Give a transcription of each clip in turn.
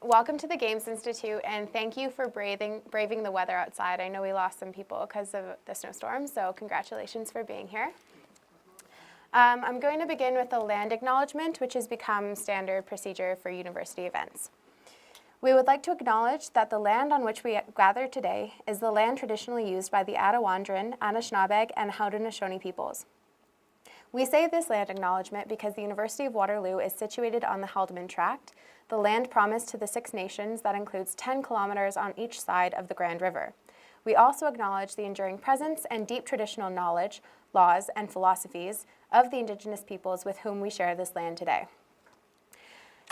Welcome to the Games Institute, and thank you for braving the weather outside. I know we lost some people because of the snowstorm, so congratulations for being here. I'm going to begin with the land acknowledgement, which has become standard procedure for university events. We would like to acknowledge that the land on which we gather today is the land traditionally used by the Adawandran, Anishinaabeg, and Haudenosaunee peoples. We say this land acknowledgement because the University of Waterloo is situated on the Haldimand Tract, the land promised to the Six Nations that includes 10 kilometers on each side of the Grand River. We also acknowledge the enduring presence and deep traditional knowledge, laws, and philosophies of the Indigenous peoples with whom we share this land today.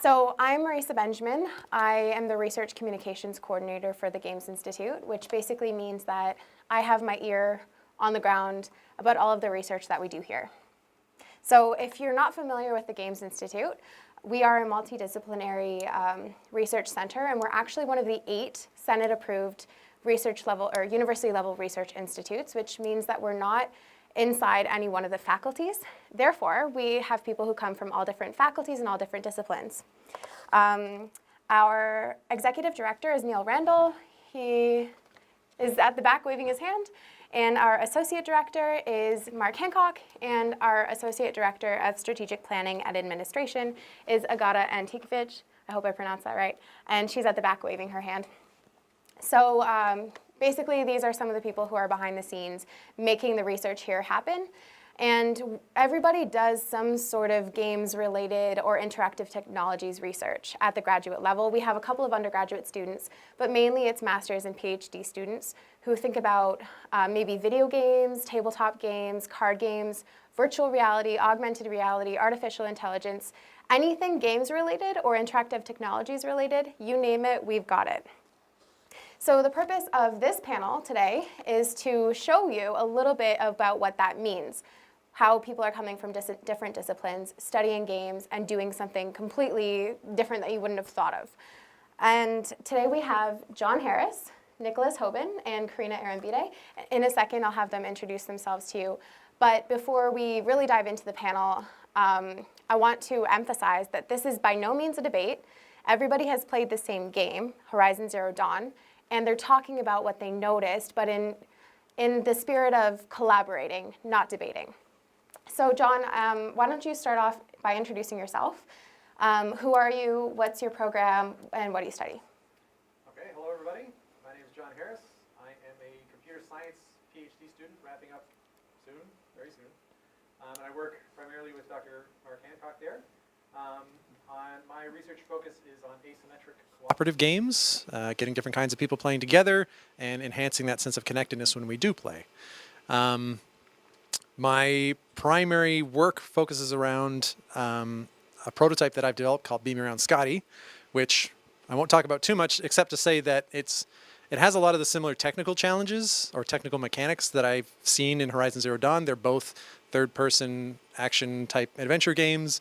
So I'm Marisa Benjamin. I am the Research Communications Coordinator for the Games Institute, which basically means that I have my ear on the ground about all of the research that we do here. So if you're not familiar with the Games Institute, we are a multidisciplinary research center, and we're actually one of the 8 Senate-approved research level or university-level research institutes, which means that we're not inside any one of the faculties. Therefore, we have people who come from all different faculties and all different disciplines. Our executive director is Neil Randall. He is at the back waving his hand. And our associate director is Mark Hancock, and our associate director of strategic planning and administration is Agata Antikovic. I hope I pronounced that right. And she's at the back waving her hand. So basically, these are some of the people who are behind the scenes making the research here happen. And everybody does some sort of games-related or interactive technologies research at the graduate level. We have a couple of undergraduate students, but mainly it's master's and PhD students who think about maybe video games, tabletop games, card games, virtual reality, augmented reality, artificial intelligence, anything games-related or interactive technologies-related, you name it, we've got it. So the purpose of this panel today is to show you a little bit about what that means, how people are coming from different disciplines, studying games, and doing something completely different that you wouldn't have thought of. And today we have John Harris, Nicholas Hoban, and Karina Arambide. In a second, I'll have them introduce themselves to you. But before we really dive into the panel, I want to emphasize that this is by no means a debate. Everybody has played the same game, Horizon Zero Dawn, and they're talking about what they noticed, but in the spirit of collaborating, not debating. So John, why don't you start off by introducing yourself? Who are you, what's your program, and what do you study? Okay, hello everybody. My name is John Harris. I am a computer science PhD student, wrapping up soon, very soon. And I work primarily with Dr. Mark Hancock there. My research focus is on asymmetric cooperative games, getting different kinds of people playing together and enhancing that sense of connectedness when we do play. My primary work focuses around a prototype that I've developed called Beam Around Scotty, which I won't talk about too much except to say that it has a lot of the similar technical challenges or technical mechanics that I've seen in Horizon Zero Dawn. They're both third-person action-type adventure games.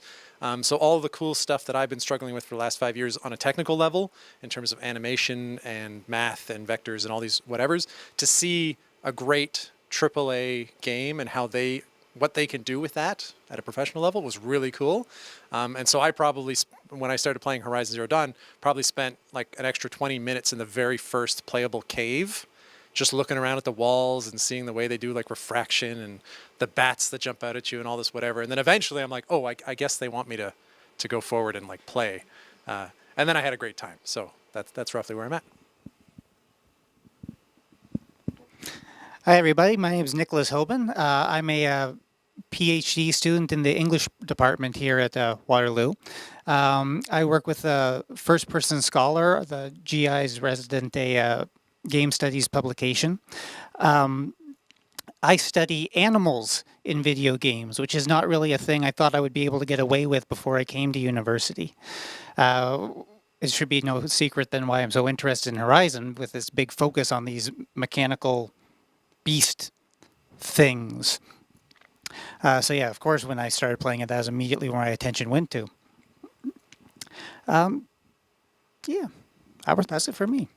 So all of the cool stuff that I've been struggling with for the last 5 years on a technical level, in terms of animation and math and vectors and all these whatevers, to see a great AAA game and what they can do with that at a professional level was really cool. And so I probably, when I started playing Horizon Zero Dawn, probably spent like an extra 20 minutes in the very first playable cave, just looking around at the walls and seeing the way they do like refraction and the bats that jump out at you and all this whatever. And then eventually I'm like, oh, I guess they want me to go forward and like play. And then I had a great time. So that's roughly where I'm at. Hi, everybody. My name is Nicholas Hoban. I'm a PhD student in the English department here at Waterloo. I work with a first-person scholar, the GI's resident game studies publication. I study animals in video games, which is not really a thing I thought I would be able to get away with before I came to university. It should be no secret then why I'm so interested in Horizon with this big focus on these mechanical beast things. So yeah, of course, when I started playing it, that was immediately where my attention went to. Yeah, that's it for me.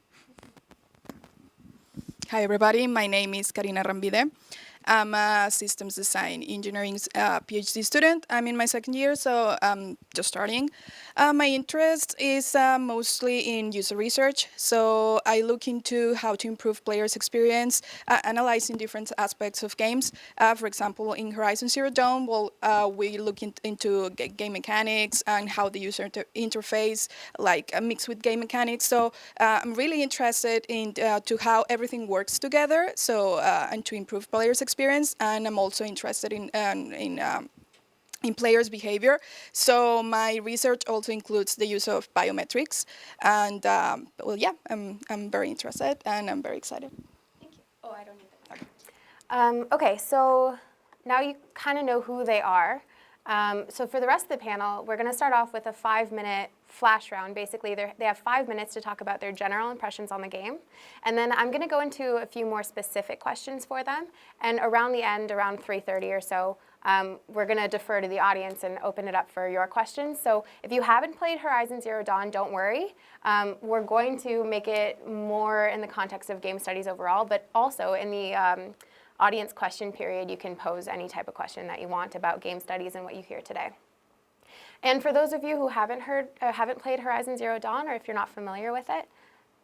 Hi, everybody. My name is Karina Arambide. I'm a systems design engineering PhD student. I'm in my second year, so I'm just starting. My interest is mostly in user research, so I look into how to improve players' experience, analyzing different aspects of games. For example, in Horizon Zero Dawn, we look into game mechanics and how the user interface mixed with game mechanics. So I'm really interested in to how everything works together. So and to improve players' experience, and I'm also interested in players' behavior. So my research also includes the use of biometrics, and I'm very interested and I'm very excited. Thank you. Oh, I don't need that. Okay, so now you kind of know who they are. So for the rest of the panel, we're going to start off with a 5-minute flash round. Basically, they have 5 minutes to talk about their general impressions on the game. And then I'm going to go into a few more specific questions for them. And around the end, around 3:30 or so, we're going to defer to the audience and open it up for your questions. So if you haven't played Horizon Zero Dawn, don't worry. We're going to make it more in the context of game studies overall, but also in the audience question period, you can pose any type of question that you want about game studies and what you hear today. And for those of you who haven't played Horizon Zero Dawn, or if you're not familiar with it,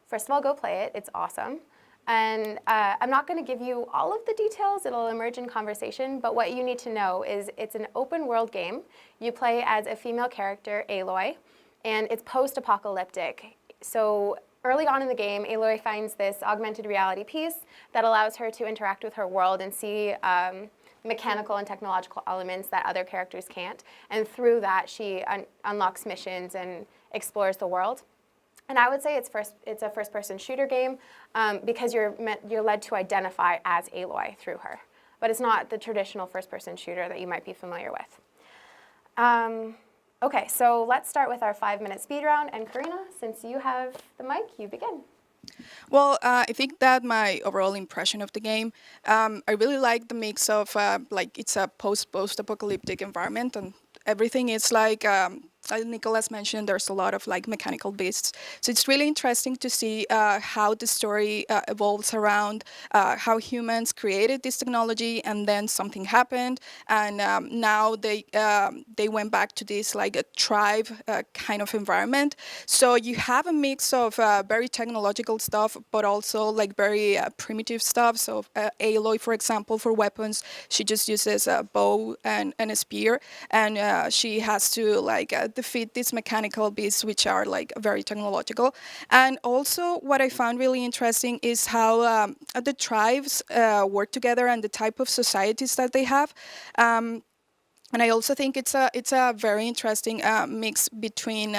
first of all, go play it. It's awesome. And I'm not going to give you all of the details. It'll emerge in conversation. But what you need to know is it's an open world game. You play as a female character, Aloy, and it's post-apocalyptic. So early on in the game, Aloy finds this augmented reality piece that allows her to interact with her world and see mechanical and technological elements that other characters can't. And through that, she unlocks missions and explores the world. And I would say it's a first-person shooter game because you're led to identify as Aloy through her. But it's not the traditional first-person shooter that you might be familiar with. Okay, so let's start with our 5-minute speed round. And Karina, since you have the mic, you begin. Well, I think that my overall impression of the game, I really like the mix of it's a post-apocalyptic environment, and everything is like Nicholas mentioned, there's a lot of mechanical beasts. So it's really interesting to see how the story evolves around how humans created this technology, and then something happened, and now they went back to this a tribe kind of environment. So you have a mix of very technological stuff, but also very primitive stuff. So Aloy, for example, for weapons, she just uses a bow and a spear, and she has to defeat these mechanical beasts, which are very technological. And also what I found really interesting is how the tribes work together and the type of societies that they have. And I also think it's a very interesting mix between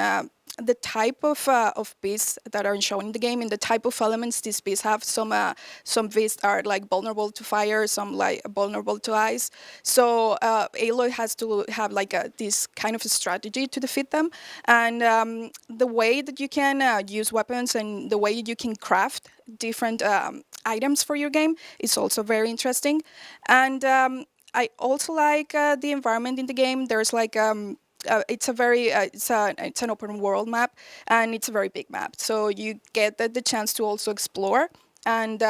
the type of beasts that are shown in the game and the type of elements these beasts have. Some beasts are vulnerable to fire, some vulnerable to ice. So Aloy has to have this kind of a strategy to defeat them. And the way that you can use weapons and the way you can craft different items for your game is also very interesting. And I also like the environment in the game. There's it's an open world map, and it's a very big map. So you get the chance to also explore. And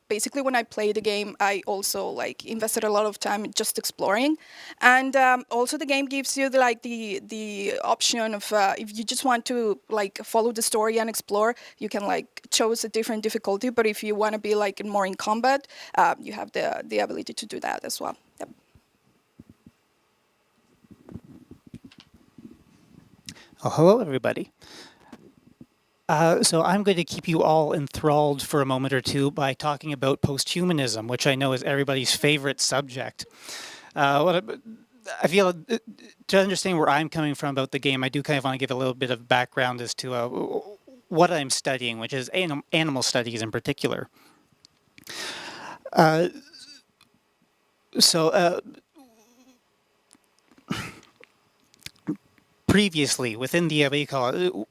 basically when I play the game, I also invested a lot of time just exploring. And also the game gives you the option of if you just want to follow the story and explore, you can choose a different difficulty. But if you want to be more in combat, you have the ability to do that as well. Yep. Oh, hello, everybody. So I'm going to keep you all enthralled for a moment or two by talking about posthumanism, which I know is everybody's favorite subject. I feel to understand where I'm coming from about the game, I do kind of want to give a little bit of background as to what I'm studying, which is animal studies in particular. Previously, within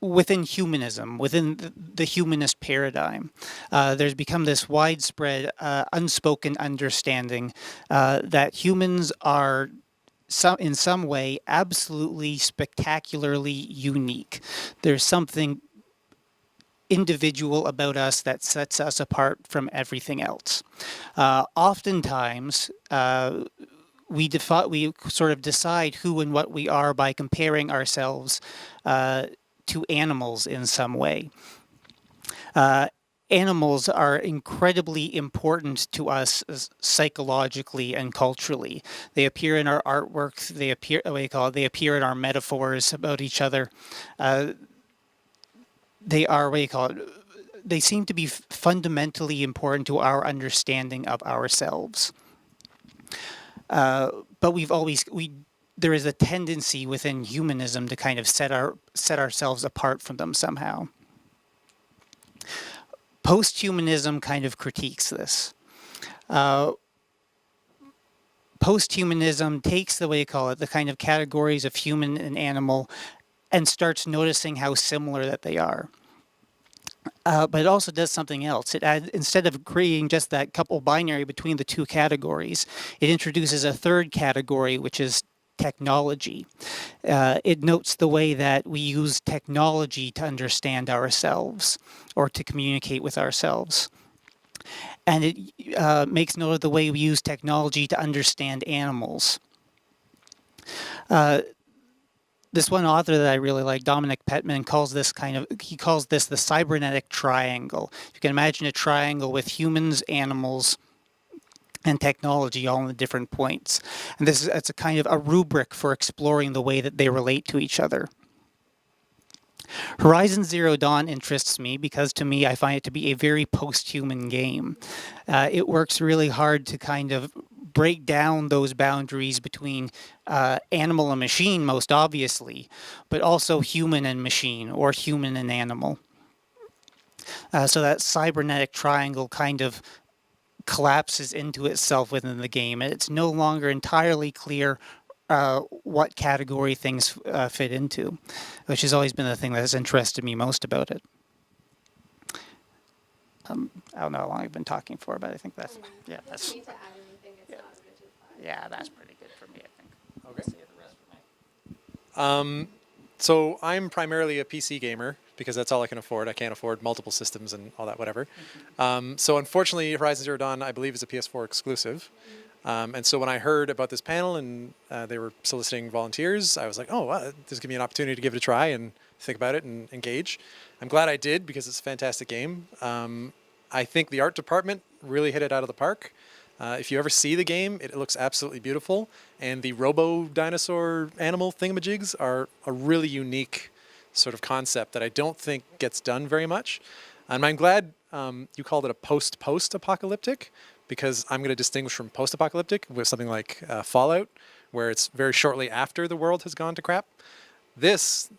within humanism, within the humanist paradigm, there's become this widespread, unspoken understanding that humans are in some way absolutely spectacularly unique. There's something individual about us that sets us apart from everything else. Oftentimes, we sort of decide who and what we are by comparing ourselves to animals in some way. Animals are incredibly important to us psychologically and culturally. They appear in our artwork. They appear, they appear in our metaphors about each other. They are, they seem to be fundamentally important to our understanding of ourselves. But there is a tendency within humanism to kind of set ourselves apart from them somehow. Post-humanism kind of critiques this. Post-humanism takes the kind of categories of human and animal and starts noticing how similar that they are. But it also does something else. Instead of creating just that couple binary between the two categories, it introduces a third category, which is technology. It notes the way that we use technology to understand ourselves or to communicate with ourselves. And it makes note of the way we use technology to understand animals. This one author that I really like, Dominic Petman, calls this the Cybernetic Triangle. You can imagine a triangle with humans, animals, and technology all in the different points. And it's a kind of a rubric for exploring the way that they relate to each other. Horizon Zero Dawn interests me because, to me, I find it to be a very post-human game. It works really hard to kind of break down those boundaries between animal and machine, most obviously, but also human and machine, or human and animal. So that cybernetic triangle kind of collapses into itself within the game, and it's no longer entirely clear what category things fit into, which has always been the thing that has interested me most about it. I don't know how long I've been talking for, but I think that's, yeah, that's... Yeah, that's pretty good for me, I think. Okay. See the rest for me. So I'm primarily a PC gamer because that's all I can afford. I can't afford multiple systems and all that, whatever. So unfortunately, Horizon Zero Dawn, I believe, is a PS4 exclusive. And so when I heard about this panel and they were soliciting volunteers, I was like, oh, wow, this gives me an opportunity to give it a try and think about it and engage. I'm glad I did because it's a fantastic game. I think the art department really hit it out of the park. If you ever see the game, it looks absolutely beautiful. And the robo-dinosaur animal thingamajigs are a really unique sort of concept that I don't think gets done very much. And I'm glad you called it a post-apocalyptic, because I'm going to distinguish from post-apocalyptic with something like Fallout, where it's very shortly after the world has gone to crap. This,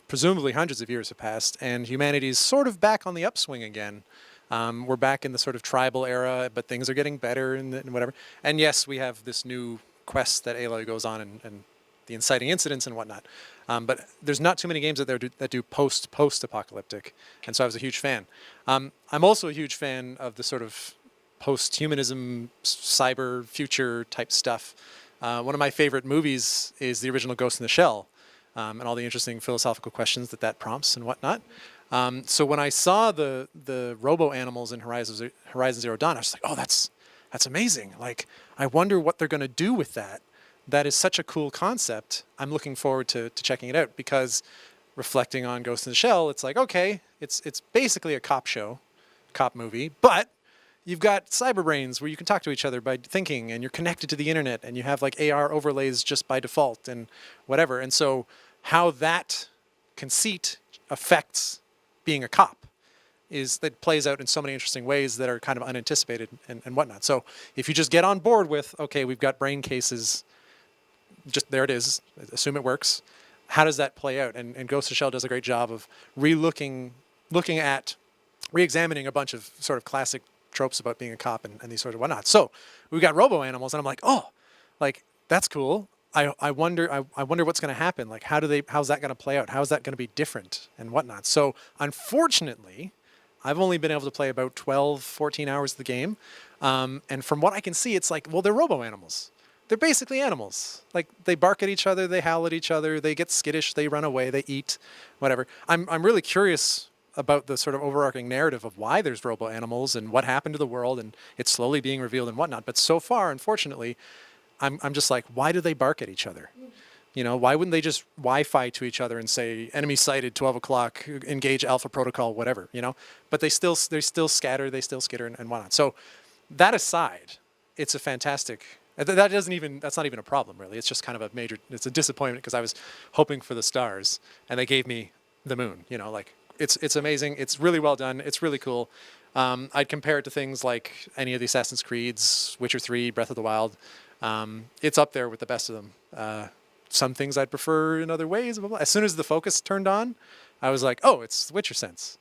presumably hundreds of years have passed, and humanity is sort of back on the upswing again. We're back in the sort of tribal era, but things are getting better and whatever. And yes, we have this new quest that Aloy goes on and the inciting incidents and whatnot. But there's not too many games out there that do post-apocalyptic, and so I was a huge fan. I'm also a huge fan of the sort of post-humanism, cyber future type stuff. One of my favorite movies is the original Ghost in the Shell, and all the interesting philosophical questions that prompts and whatnot. So when I saw the robo animals in Horizon Zero Dawn, I was like, oh, that's amazing. Like, I wonder what they're going to do with that. That is such a cool concept. I'm looking forward to checking it out, because reflecting on Ghost in the Shell, it's like, okay, it's basically a cop movie, but you've got cyber brains where you can talk to each other by thinking, and you're connected to the internet, and you have like AR overlays just by default and whatever. And so how that conceit affects being a cop that plays out in so many interesting ways that are kind of unanticipated and whatnot. So if you just get on board with, okay, we've got brain cases, just there it is, assume it works, how does that play out? And Ghost in the Shell does a great job of re-examining a bunch of sort of classic tropes about being a cop and these sort of whatnot. So we've got robo animals, and I'm like, oh, like that's cool. I wonder what's going to happen. Like, how's that going to play out? How is that going to be different and whatnot? So unfortunately, I've only been able to play about 12, 14 hours of the game. And from what I can see, it's like, well, they're robo animals. They're basically animals. Like, they bark at each other, they howl at each other, they get skittish, they run away, they eat, whatever. I'm really curious about the sort of overarching narrative of why there's robo animals and what happened to the world, and it's slowly being revealed and whatnot. But so far, unfortunately, I'm just like, why do they bark at each other? You know, why wouldn't they just Wi-Fi to each other and say, enemy sighted, 12 o'clock, engage alpha protocol, whatever, you know? But they still scatter, they still skitter and whatnot. So that aside, it's a fantastic, that's not even a problem, really. It's just kind of it's a disappointment because I was hoping for the stars and they gave me the moon, you know, like it's amazing. It's really well done. It's really cool. I'd compare it to things like any of the Assassin's Creeds, Witcher 3, Breath of the Wild. It's up there with the best of them. Some things I'd prefer in other ways. As soon as the focus turned on, I was like, oh, it's Witcher Sense.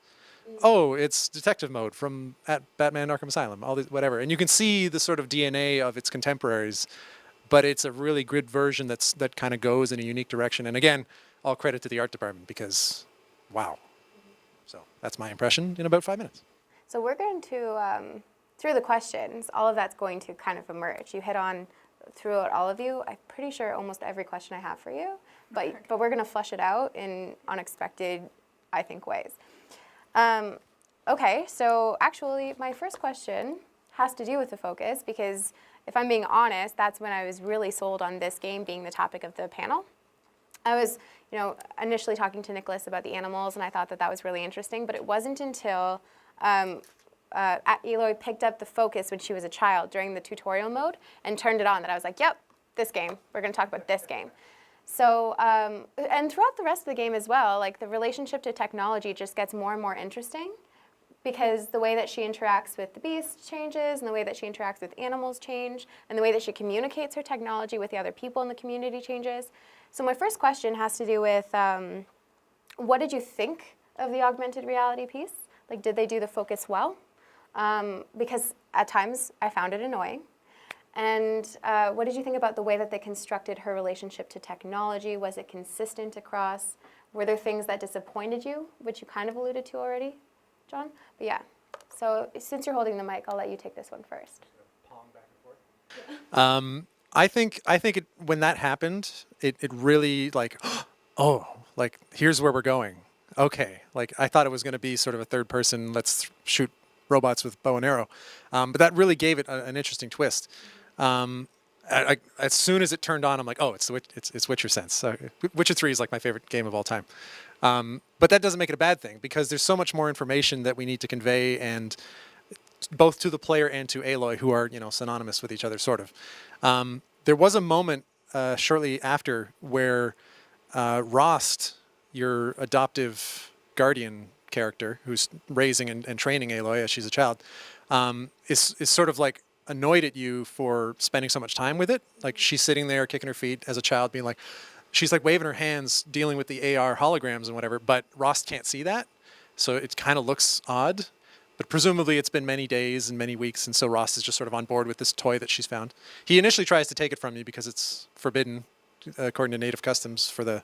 Oh, it's detective mode from Batman Arkham Asylum, all this, whatever. And you can see the sort of DNA of its contemporaries, but it's a really good version that kind of goes in a unique direction. And again, all credit to the art department because, wow. So that's my impression in about 5 minutes. So we're going to, through the questions, all of that's going to kind of emerge. You hit on throughout all of you, I'm pretty sure almost every question I have for you, but we're going to flush it out in unexpected, I think, ways. Okay, so actually my first question has to do with the focus because if I'm being honest, that's when I was really sold on this game being the topic of the panel. I was, initially talking to Nicholas about the animals and I thought that was really interesting, but it wasn't until Aloy picked up the focus when she was a child during the tutorial mode and turned it on that I was like, yep, this game. We're going to talk about this game. So, and throughout the rest of the game as well, like the relationship to technology just gets more and more interesting because the way that she interacts with the beast changes and the way that she interacts with animals change and the way that she communicates her technology with the other people in the community changes. So my first question has to do with what did you think of the augmented reality piece? Like, did they do the focus well? Because at times I found it annoying. And what did you think about the way that they constructed her relationship to technology? Was it consistent across? Were there things that disappointed you, which you kind of alluded to already, John? But yeah, so since you're holding the mic, I'll let you take this one first. I think when that happened, it really like, oh, like here's where we're going. Okay, like I thought it was going to be sort of a third person, let's shoot robots with bow and arrow. But that really gave it an interesting twist. As soon as it turned on, I'm like, oh, it's Witcher Sense. Witcher 3 is like my favorite game of all time. But that doesn't make it a bad thing because there's so much more information that we need to convey, and both to the player and to Aloy, who are synonymous with each other, sort of. There was a moment shortly after where Rost, your adoptive guardian character, who's raising and training Aloy as she's a child, is sort of like annoyed at you for spending so much time with it. Like she's sitting there kicking her feet as a child, being like, she's like waving her hands, dealing with the AR holograms and whatever, but Rost can't see that. So it kind of looks odd, but presumably it's been many days and many weeks. And so Rost is just sort of on board with this toy that she's found. He initially tries to take it from you because it's forbidden according to native customs for the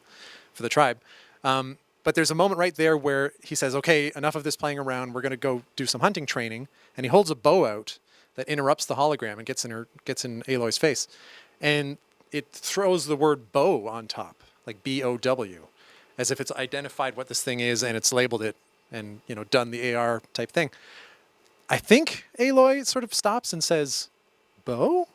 tribe. But there's a moment right there where he says, okay, enough of this playing around. We're going to go do some hunting training. And he holds a bow out that interrupts the hologram and gets in Aloy's face. And it throws the word bow on top, like B-O-W, as if it's identified what this thing is and it's labeled it and, done the AR type thing. I think Aloy sort of stops and says, bow?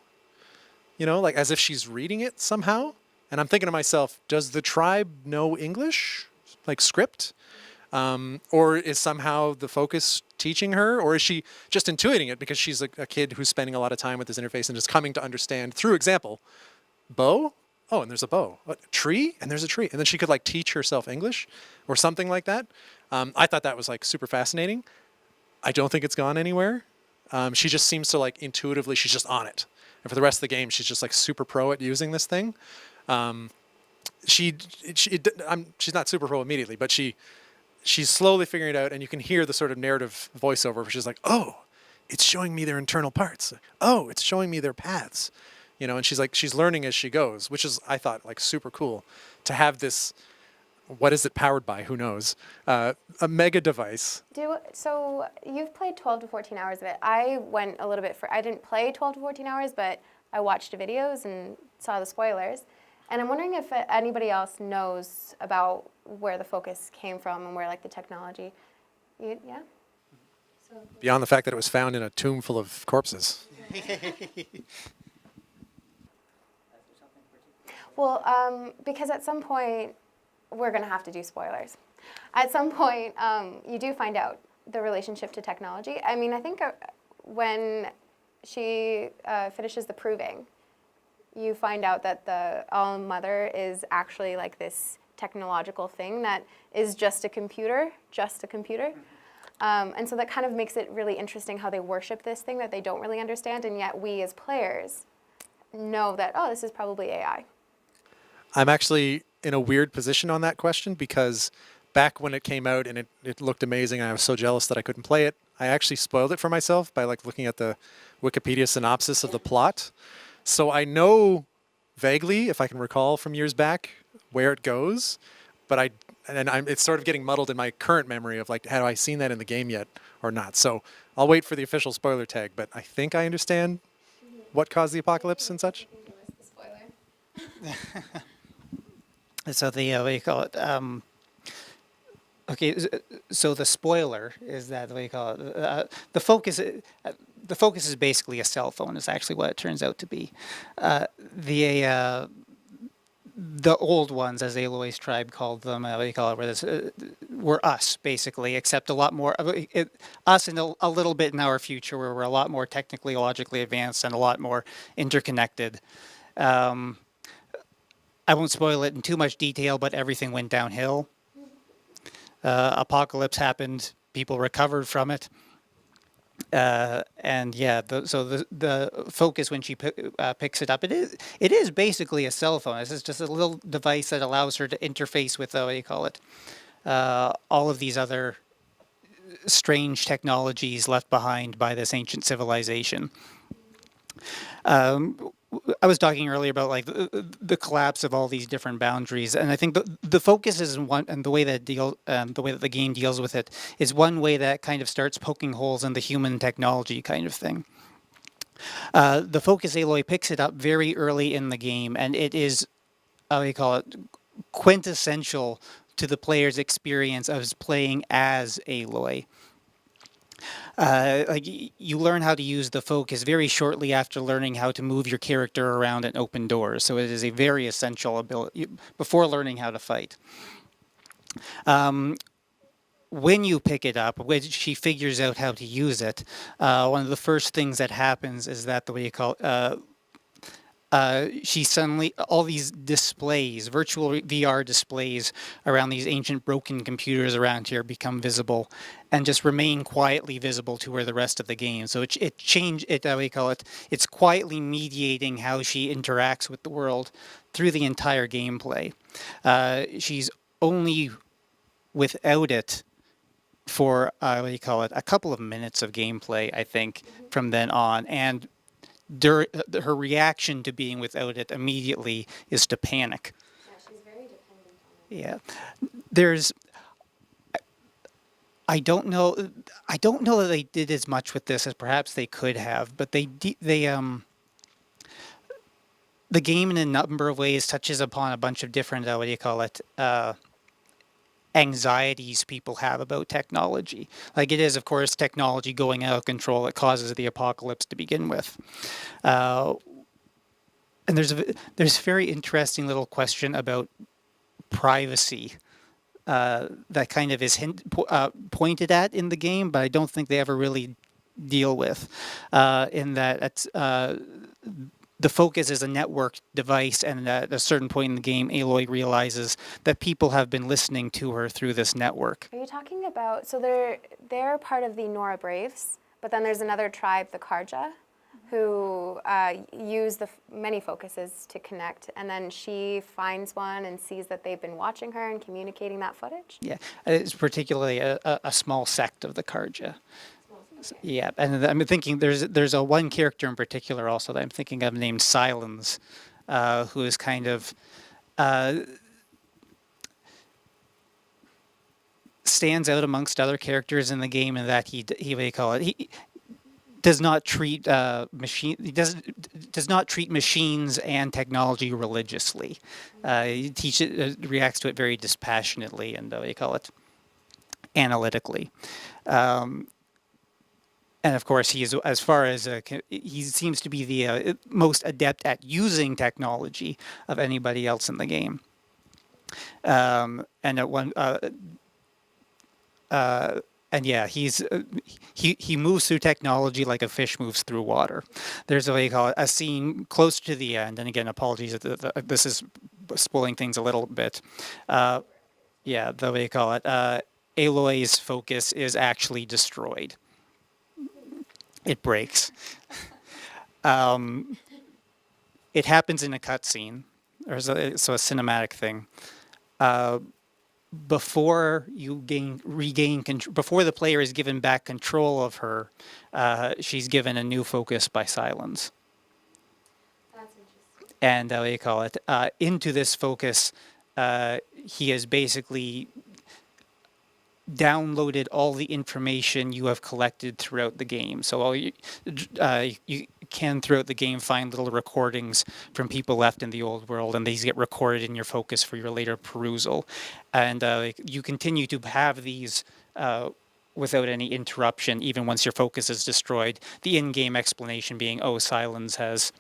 Like as if she's reading it somehow. And I'm thinking to myself, does the tribe know English, like script? Or is somehow the focus teaching her? Or is she just intuiting it because she's a kid who's spending a lot of time with this interface and just coming to understand through example, bow? Oh, and there's a bow. What, tree? And there's a tree. And then she could like teach herself English or something like that. I thought that was like super fascinating. I don't think it's gone anywhere. She just seems to like intuitively, she's just on it. And for the rest of the game, she's just like super pro at using this thing. She's not super pro immediately, but she's slowly figuring it out, and you can hear the sort of narrative voiceover where she's like, oh, it's showing me their internal parts. Oh, it's showing me their paths. And she's learning as she goes, which is, I thought, like super cool to have this. What is it powered by? Who knows? A mega device. So you've played 12 to 14 hours of it. I went a little bit I didn't play 12 to 14 hours, but I watched the videos and saw the spoilers. And I'm wondering if anybody else knows about where the focus came from and where like the technology. Yeah. So, Beyond the fact that it was found in a tomb full of corpses. well, because at some point we're going to have to do spoilers. At some point, you do find out the relationship to technology. I mean, I think when she finishes the proving, you find out that the All-Mother is actually like this technological thing that is just a computer. And so that kind of makes it really interesting how they worship this thing that they don't really understand, and yet we as players know that, oh, this is probably AI. I'm actually in a weird position on that question because back when it came out and it looked amazing and I was so jealous that I couldn't play it, I actually spoiled it for myself by like looking at the Wikipedia synopsis of the plot. So I know vaguely, if I can recall from years back, where it goes, but it's sort of getting muddled in my current memory of like, have I seen that in the game yet or not? So I'll wait for the official spoiler tag, but I think I understand what caused the apocalypse and such. So the what do you call it? Okay, so the spoiler is that what do you call it? The focus is basically a cell phone. Is actually what it turns out to be. The old ones, as Aloy's tribe called them, what do you call it? Were us basically, except a lot more us and a little bit in our future, where we're a lot more technically, logically advanced and a lot more interconnected. I won't spoil it in too much detail, but everything went downhill. Apocalypse happened. People recovered from it. And yeah, so the focus when she picks it up, it is basically a cell phone. It's just a little device that allows her to interface with, what do you call it, all of these other strange technologies left behind by this ancient civilization. I was talking earlier about like the collapse of all these different boundaries, and I think the focus is in one, and the way that the game deals with it is one way that kind of starts poking holes in the human technology kind of thing. The focus, Aloy picks it up very early in the game, and it is, how do you call it, quintessential to the player's experience of playing as Aloy. Like you learn how to use the focus very shortly after learning how to move your character around and open doors. So it is a very essential ability before learning how to fight. When you pick it up, when she figures out how to use it, one of the first things that happens is that the way you call she suddenly, all these displays, virtual VR displays around these ancient broken computers around here become visible and just remain quietly visible to her the rest of the game. So it's quietly mediating how she interacts with the world through the entire gameplay. She's only without it for, a couple of minutes of gameplay, I think, from then on. And her reaction to being without it immediately is to panic. Yeah, she's very dependent on it. Yeah, there's. I don't know that they did as much with this as perhaps they could have, but the game in a number of ways touches upon a bunch of different anxieties people have about technology. Like it is, of course, technology going out of control that causes the apocalypse to begin with. And there's a very interesting little question about privacy that kind of is pointed at in the game, but I don't think they ever really deal with. In that it's the focus is a network device, and at a certain point in the game, Aloy realizes that people have been listening to her through this network. Are you talking about, so they're part of the Nora Braves, but then there's another tribe, the Karja, who use the many focuses to connect, and then she finds one and sees that they've been watching her and communicating that footage? Yeah, it's particularly a small sect of the Karja. Okay. Yeah, and I'm thinking there's a one character in particular also that I'm thinking of named Silence, who is kind of stands out amongst other characters in the game in that he does not treat does not treat machines and technology religiously. He reacts to it very dispassionately, and analytically. And of course, he is, as far as he seems to be the most adept at using technology of anybody else in the game. And at one, and yeah, he moves through technology like a fish moves through water. There's what you call it, a scene close to the end, and again, apologies, this is spoiling things a little bit. Yeah, the way you call it, Aloy's focus is actually destroyed. It breaks. It happens in a cutscene, or so a cinematic thing. Before you regain control, before the player is given back control of her, she's given a new focus by Silence. That's interesting. And what do you call it? Into this focus, he has basically downloaded all the information you have collected throughout the game. So you can throughout the game find little recordings from people left in the old world, and these get recorded in your focus for your later perusal. And you continue to have these without any interruption, even once your focus is destroyed. The in-game explanation being, oh, Silence has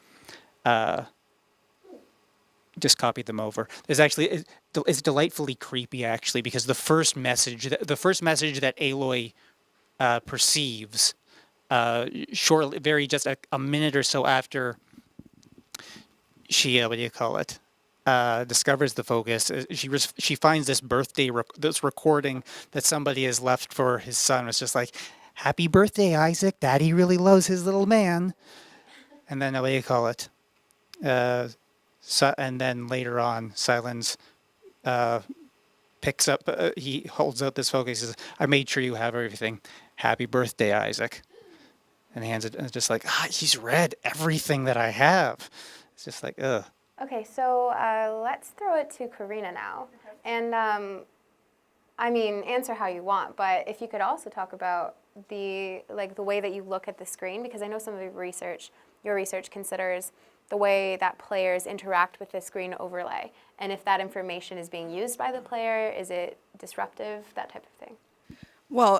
just copied them over. There's actually, it's delightfully creepy actually, because the first message that Aloy perceives, shortly, just a minute or so after she, what do you call it, discovers the focus, she finds this this recording that somebody has left for his son. It's just like, happy birthday, Isaac. Daddy really loves his little man. And then, what do you call it? And then later on, Silence picks up, he holds out this focus, he says, I made sure you have everything. Happy birthday, Isaac. And he hands it, and it's just like, he's read everything that I have. It's just like, ugh. Okay, so let's throw it to Karina now. And I mean, answer how you want, but if you could also talk about the way that you look at the screen, because I know some of your research considers the way that players interact with the screen overlay, and if that information is being used by the player, is it disruptive, that type of thing? Well,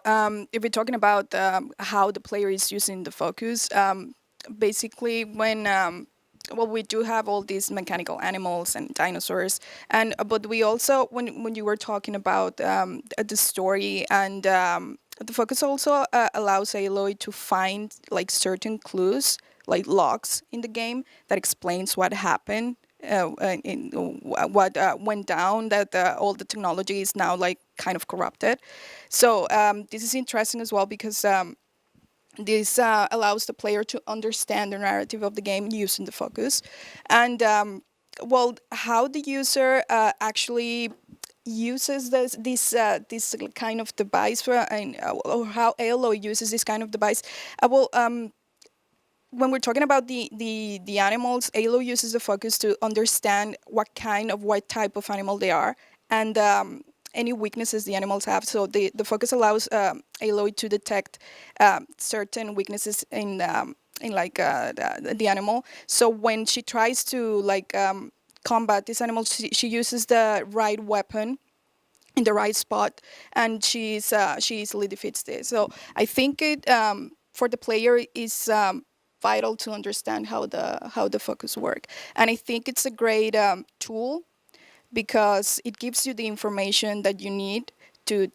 if we're talking about how the player is using the focus, basically when we do have all these mechanical animals and dinosaurs, but we also, when you were talking about the story, and the focus also allows Aloy to find like certain clues, like logs in the game that explains what happened, what went down, that all the technology is now like kind of corrupted. So this is interesting as well, because this allows the player to understand the narrative of the game using the focus. And how the user actually uses this kind of device, or how Aloy uses this kind of device. When we're talking about the animals, Aloy uses the focus to understand what type of animal they are, and any weaknesses the animals have. So the focus allows Aloy to detect certain weaknesses in the animal. So when she tries to combat this animal, she uses the right weapon in the right spot, and she easily defeats this. So I think it for the player is vital to understand how the focus work, and I think it's a great tool, because it gives you the information that you need to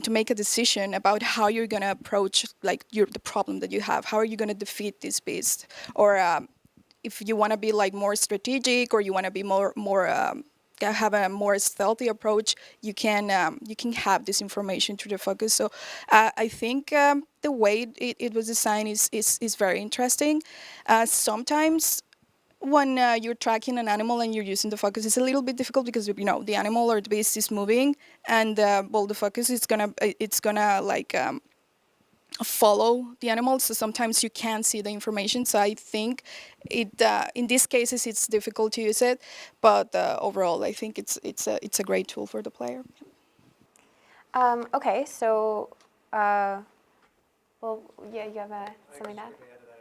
make a decision about how you're gonna approach the problem that you have. How are you gonna defeat this beast, or if you want to be more strategic, or you want to be more have a more stealthy approach, you can have this information through the focus. So I think the way it was designed is very interesting. Sometimes when you're tracking an animal and you're using the focus, it's a little bit difficult, because the animal or the beast is moving, and the focus is gonna follow the animal, so sometimes you can't see the information. So I think in these cases it's difficult to use it, but overall I think it's a great tool for the player. Okay, so you have something to add?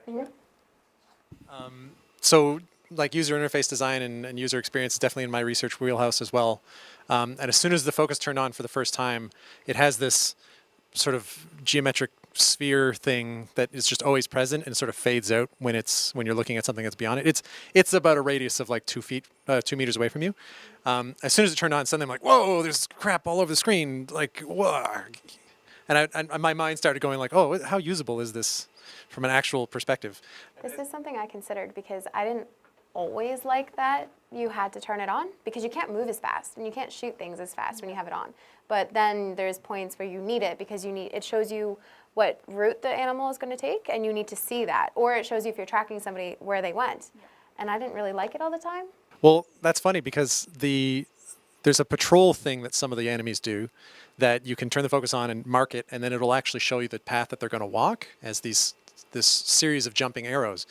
Mm-hmm. So like user interface design and user experience is definitely in my research wheelhouse as well. And as soon as the focus turned on for the first time, it has this sort of geometric sphere thing that is just always present and sort of fades out when you're looking at something that's beyond it. It's about a radius of like 2 meters away from you. As soon as it turned on, suddenly I'm like, whoa, there's crap all over the screen. Like, whoa. And my mind started going like, oh, how usable is this from an actual perspective? This is something I considered because I didn't always like that you had to turn it on because you can't move as fast and you can't shoot things as fast when you have it on. But then there's points where you need it because it shows you what route the animal is going to take and you need to see that. Or it shows you if you're tracking somebody where they went. And I didn't really like it all the time. Well, that's funny because there's a patrol thing that some of the enemies do that you can turn the focus on and mark it, and then it'll actually show you the path that they're going to walk as this series of jumping arrows.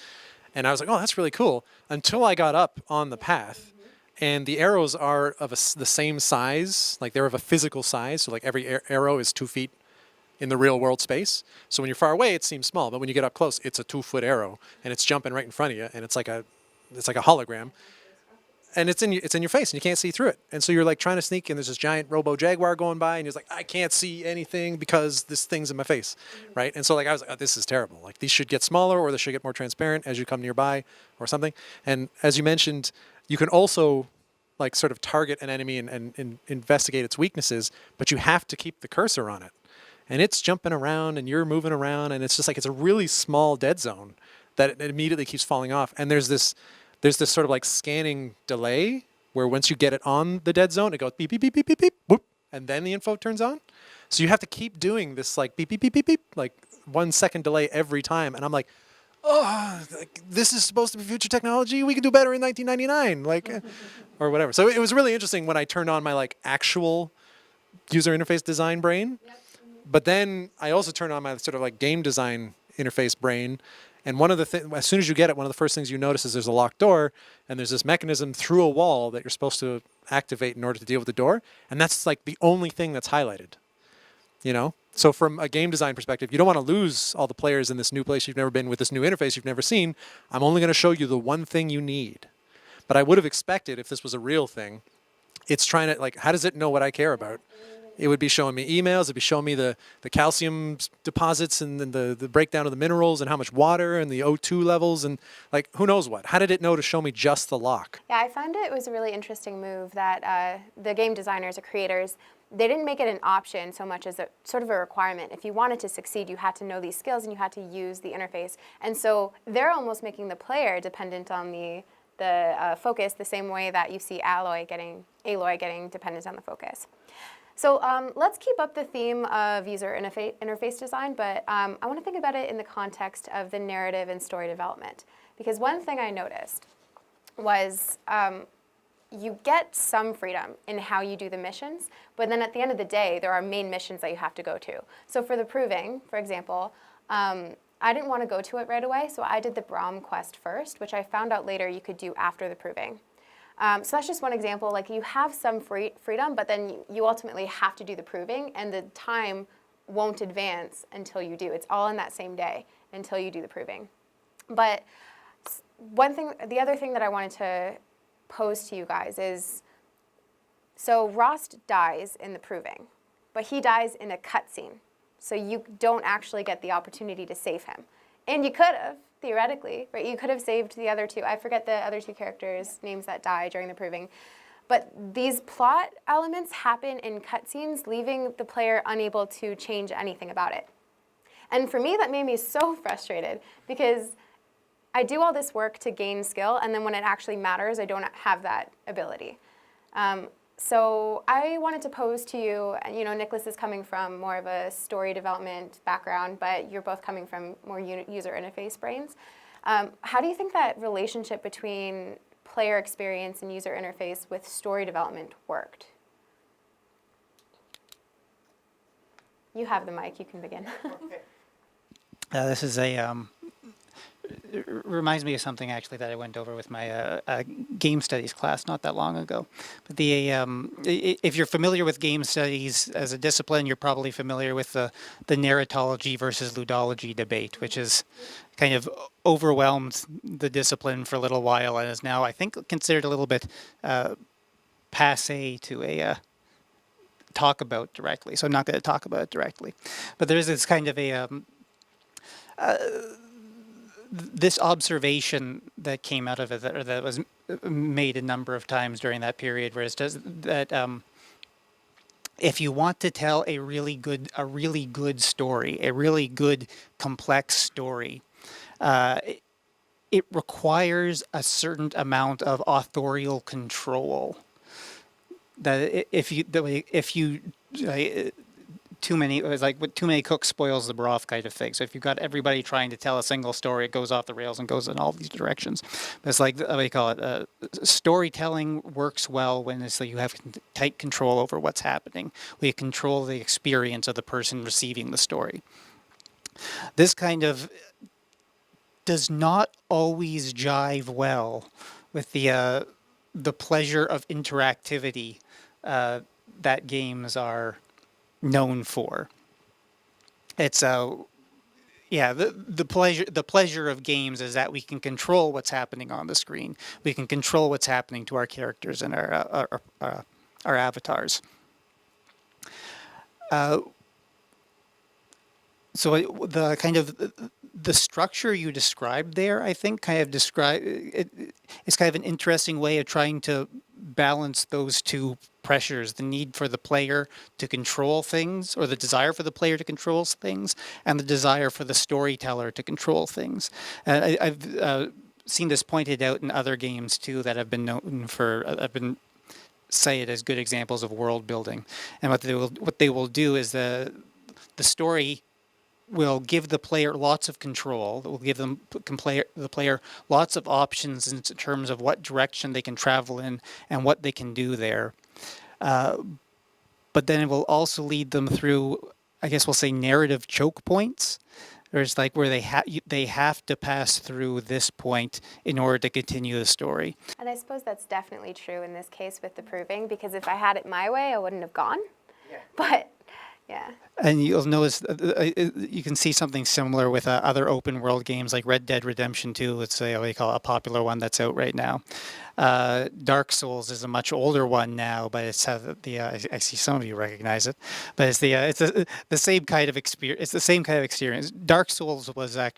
And I was like, oh, that's really cool, until I got up on the path. And the arrows are of the same size, like they're of a physical size. So like every arrow is 2 feet in the real world space. So when you're far away, it seems small, but when you get up close, it's a 2-foot arrow, and it's jumping right in front of you, and it's like a hologram. And it's in your face, and you can't see through it. And so you're like trying to sneak, and there's this giant Robo Jaguar going by, and he's like, I can't see anything because this thing's in my face, right? And so like I was like, oh, this is terrible. Like these should get smaller, or they should get more transparent as you come nearby, or something. And as you mentioned, you can also like sort of target an enemy and investigate its weaknesses, but you have to keep the cursor on it. And it's jumping around, and you're moving around, and it's just like it's a really small dead zone that it immediately keeps falling off. And there's this sort of like scanning delay where once you get it on the dead zone, it goes beep, beep, beep, beep, beep, beep, whoop, and then the info turns on. So you have to keep doing this like beep, beep, beep, beep, beep, like 1 second delay every time. And I'm like, oh, like, this is supposed to be future technology. We can do better in 1999, like, or whatever. So it was really interesting when I turned on my like actual user interface design brain. Yep. But then I also turned on my sort of like game design interface brain. And one of the things, as soon as you get it, one of the first things you notice is there's a locked door, and there's this mechanism through a wall that you're supposed to activate in order to deal with the door. And that's like the only thing that's highlighted, you know? So from a game design perspective, you don't want to lose all the players in this new place you've never been with this new interface you've never seen. I'm only going to show you the one thing you need. But I would have expected, if this was a real thing, it's trying to, like, how does it know what I care about? It would be showing me emails. It'd be showing me the calcium deposits and then the breakdown of the minerals and how much water and the O2 levels and like who knows what. How did it know to show me just the lock? Yeah, I found it was a really interesting move that the game designers or creators, they didn't make it an option so much as a sort of a requirement. If you wanted to succeed, you had to know these skills and you had to use the interface. And so they're almost making the player dependent on the focus the same way that you see Aloy getting dependent on the focus. So let's keep up the theme of user interface design, but I want to think about it in the context of the narrative and story development. Because one thing I noticed was you get some freedom in how you do the missions, but then at the end of the day, there are main missions that you have to go to. So for the proving, for example, I didn't want to go to it right away, so I did the Brahm quest first, which I found out later you could do after the proving. So that's just one example. Like you have some freedom, but then you ultimately have to do the proving, and the time won't advance until you do. It's all in that same day until you do the proving. But the other thing that I wanted to pose to you guys is, so Rost dies in the proving, but he dies in a cutscene. So you don't actually get the opportunity to save him. And you could have, theoretically, right? You could have saved the other two. I forget the other two characters' names that die during the proving. But these plot elements happen in cutscenes, leaving the player unable to change anything about it. And for me, that made me so frustrated because I do all this work to gain skill, and then when it actually matters, I don't have that ability. So I wanted to pose to you, and Nicholas is coming from more of a story development background, but you're both coming from more user interface brains. How do you think that relationship between player experience and user interface with story development worked? You have the mic, you can begin. This is a reminds me of something actually that I went over with my game studies class not that long ago. But if you're familiar with game studies as a discipline, you're probably familiar with the narratology versus ludology debate, which is kind of overwhelmed the discipline for a little while and is now, I think, considered a little bit passe to talk about directly. So I'm not going to talk about it directly. But there is this kind of this observation that came out of it, or that was made a number of times during that period, where it does that if you want to tell a really good story, a really good complex story, it requires a certain amount of authorial control. That if you too many, it was like too many cooks spoils the broth kind of thing. So if you've got everybody trying to tell a single story, it goes off the rails and goes in all these directions. But it's like, what do you call it? Storytelling works well when it's like you have tight control over what's happening. We control the experience of the person receiving the story. This kind of does not always jive well with the pleasure of interactivity that games are known for. It's the pleasure of games is that we can control what's happening on the screen. We can control what's happening to our characters and our avatars. So the kind of the structure you described there, I think, kind of it's kind of an interesting way of trying to balance those two pressures: the need for the player to control things, or the desire for the player to control things, and the desire for the storyteller to control things. I've seen this pointed out in other games too that have been known for, have been cited as good examples of world building. And what they will do is the story will give the player lots of control. It will give the player lots of options in terms of what direction they can travel in and what they can do there. But then it will also lead them through, I guess we'll say, narrative choke points. There's like where they have to pass through this point in order to continue the story. And I suppose that's definitely true in this case with the proving, because if I had it my way, I wouldn't have gone. Yeah. But yeah. And you'll notice, you can see something similar with other open world games like Red Dead Redemption 2, let's say, what you call a popular one that's out right now. Dark Souls is a much older one now, but it's I see some of you recognize it, but it's the same kind of experience. It's the same kind of experience. Dark Souls was I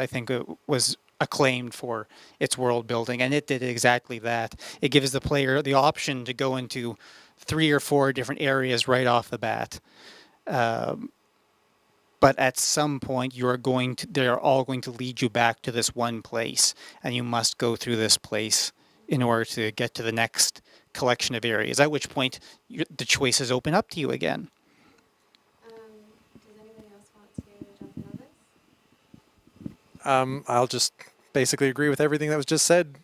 think was acclaimed for its world building, and it did exactly that. It gives the player the option to go into 3 or 4 different areas right off the bat. But at some point, they're all going to lead you back to this one place, and you must go through this place in order to get to the next collection of areas, at which point the choices open up to you again. Does anybody else want to jump in on this? I'll just basically agree with everything that was just said.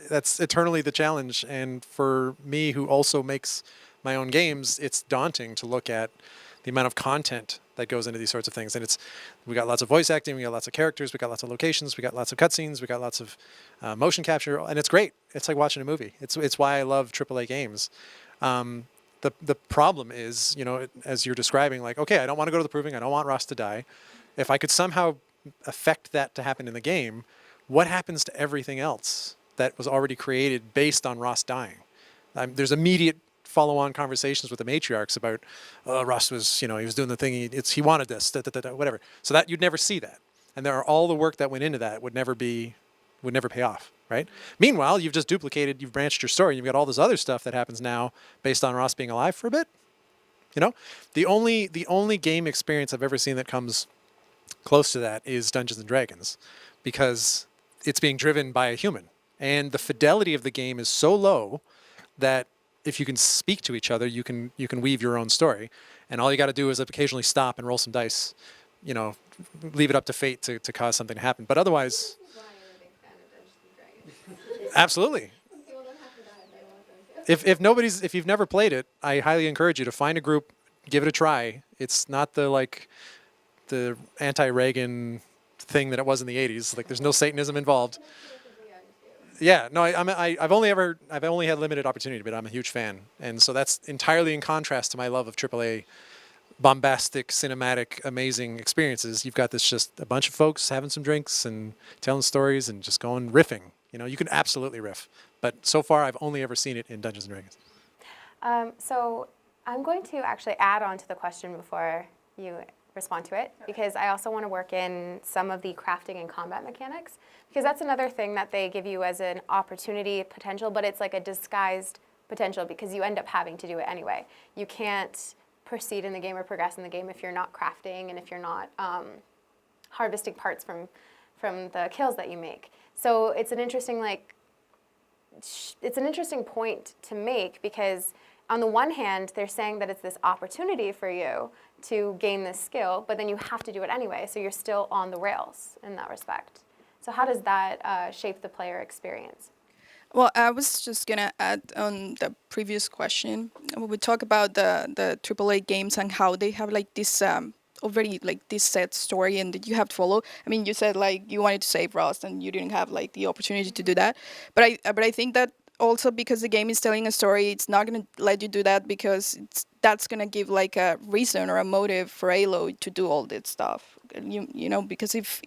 That's eternally the challenge, and for me, who also makes my own games, it's daunting to look at the amount of content that goes into these sorts of things. And we got lots of voice acting, we got lots of characters, we got lots of locations, we got lots of cutscenes, we got lots of motion capture, and it's great. It's like watching a movie. It's why I love AAA games. The problem is, as you're describing, like, okay, I don't want to go to the proving, I don't want Ross to die. If I could somehow affect that to happen in the game, what happens to everything else that was already created based on Ross dying? There's immediate follow-on conversations with the matriarchs about Ross was, he was doing the thing, he wanted this, whatever. So that you'd never see that, and all the work that went into that would never pay off, right? Meanwhile, you've just duplicated, you've branched your story, you've got all this other stuff that happens now based on Ross being alive for a bit. The only game experience I've ever seen that comes close to that is Dungeons and Dragons, because it's being driven by a human. And the fidelity of the game is so low that if you can speak to each other, you can weave your own story. And all you got to do is occasionally stop and roll some dice, leave it up to fate to cause something to happen. But otherwise, absolutely. If you've never played it, I highly encourage you to find a group, give it a try. It's not the anti-Reagan thing than it was in the 80s. Like, there's no Satanism involved. Yeah, no, I've only had limited opportunity, but I'm a huge fan, and so that's entirely in contrast to my love of AAA, bombastic, cinematic, amazing experiences. You've got this just a bunch of folks having some drinks and telling stories and just going riffing. You know, you can absolutely riff, but so far I've only ever seen it in Dungeons and Dragons. So I'm going to actually add on to the question before you respond to it, because I also want to work in some of the crafting and combat mechanics, because that's another thing that they give you as an opportunity potential, but it's like a disguised potential because you end up having to do it anyway. You can't proceed in the game or progress in the game if you're not crafting and if you're not harvesting parts from the kills that you make. So it's an interesting point to make, because on the one hand, they're saying that it's this opportunity for you to gain this skill, but then you have to do it anyway, so you're still on the rails in that respect. So how does that shape the player experience? Well, I was just gonna add on the previous question. We would talk about the AAA games and how they have like this already like this set story and that you have to follow. I mean, you said like you wanted to save Ross and you didn't have like the opportunity to do that. But I think that also because the game is telling a story, it's not gonna let you do that because that's gonna give like a reason or a motive for Aloy to do all this stuff. You know, because if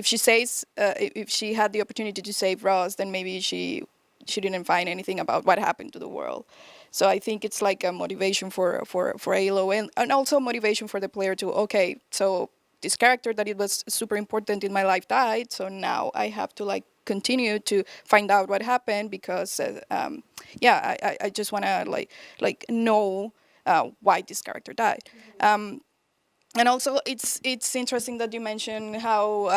she says if she had the opportunity to save Ross, then maybe she didn't find anything about what happened to the world. So I think it's like a motivation for Aloy and also motivation for the player to, okay, so this character that it was super important in my life died, so now I have to like continue to find out what happened because I just want to like know why this character died. And also, it's interesting that you mentioned how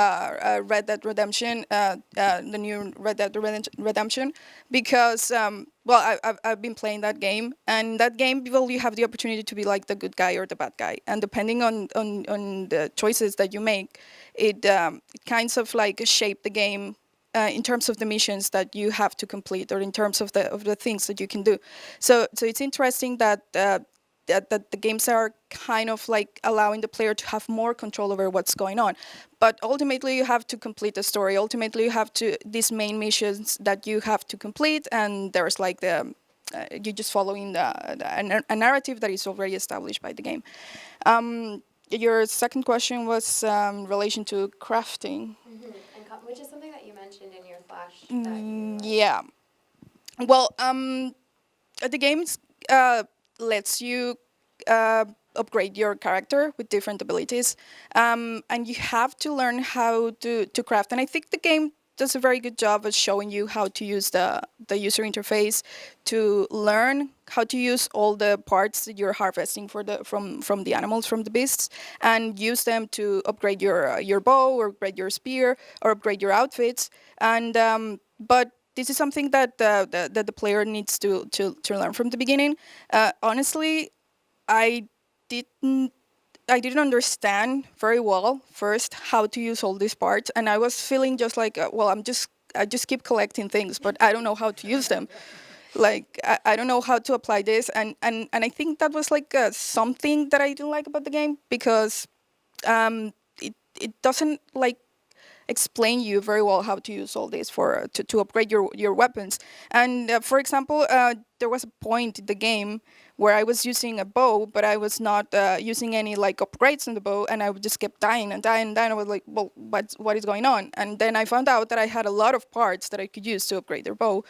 Red Dead Redemption, the new Red Dead Redemption, because I've been playing that game, and that game, well, you have the opportunity to be like the good guy or the bad guy, and depending on the choices that you make, it kinds of like shape the game in terms of the missions that you have to complete, or in terms of the things that you can do. So it's interesting that. That the games are kind of like allowing the player to have more control over what's going on. But ultimately, you have to complete the story. Ultimately, you have to these main missions that you have to complete, and there's like you're just following a narrative that is already established by the game. Your second question was in relation to crafting. Mm-hmm. And which is something that you mentioned in your flash. Yeah. Well, the games lets you upgrade your character with different abilities, and you have to learn how to craft. And I think the game does a very good job of showing you how to use the user interface to learn how to use all the parts that you're harvesting from the animals, from the beasts, and use them to upgrade your bow, or upgrade your spear, or upgrade your outfits. And but this is something that the player needs to learn from the beginning. Honestly, I didn't understand very well first how to use all these parts, and I was feeling just like, I just keep collecting things, but I don't know how to use them. Like I don't know how to apply this, and I think that was like something that I didn't like about the game, because it doesn't like explain you very well how to use all this to upgrade your weapons. And for example, there was a point in the game where I was using a bow, but I was not using any like upgrades on the bow, and I just kept dying and dying and dying. I was like, well, what is going on? And then I found out that I had a lot of parts that I could use to upgrade their bow,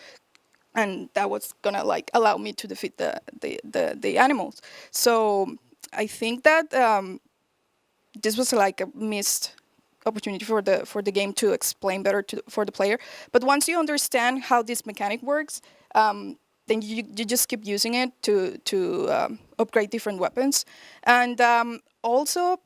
and that was gonna like allow me to defeat the animals. So I think that this was like a missed opportunity for the game to explain better for the player. But once you understand how this mechanic works, then you just keep using it to upgrade different weapons. And also,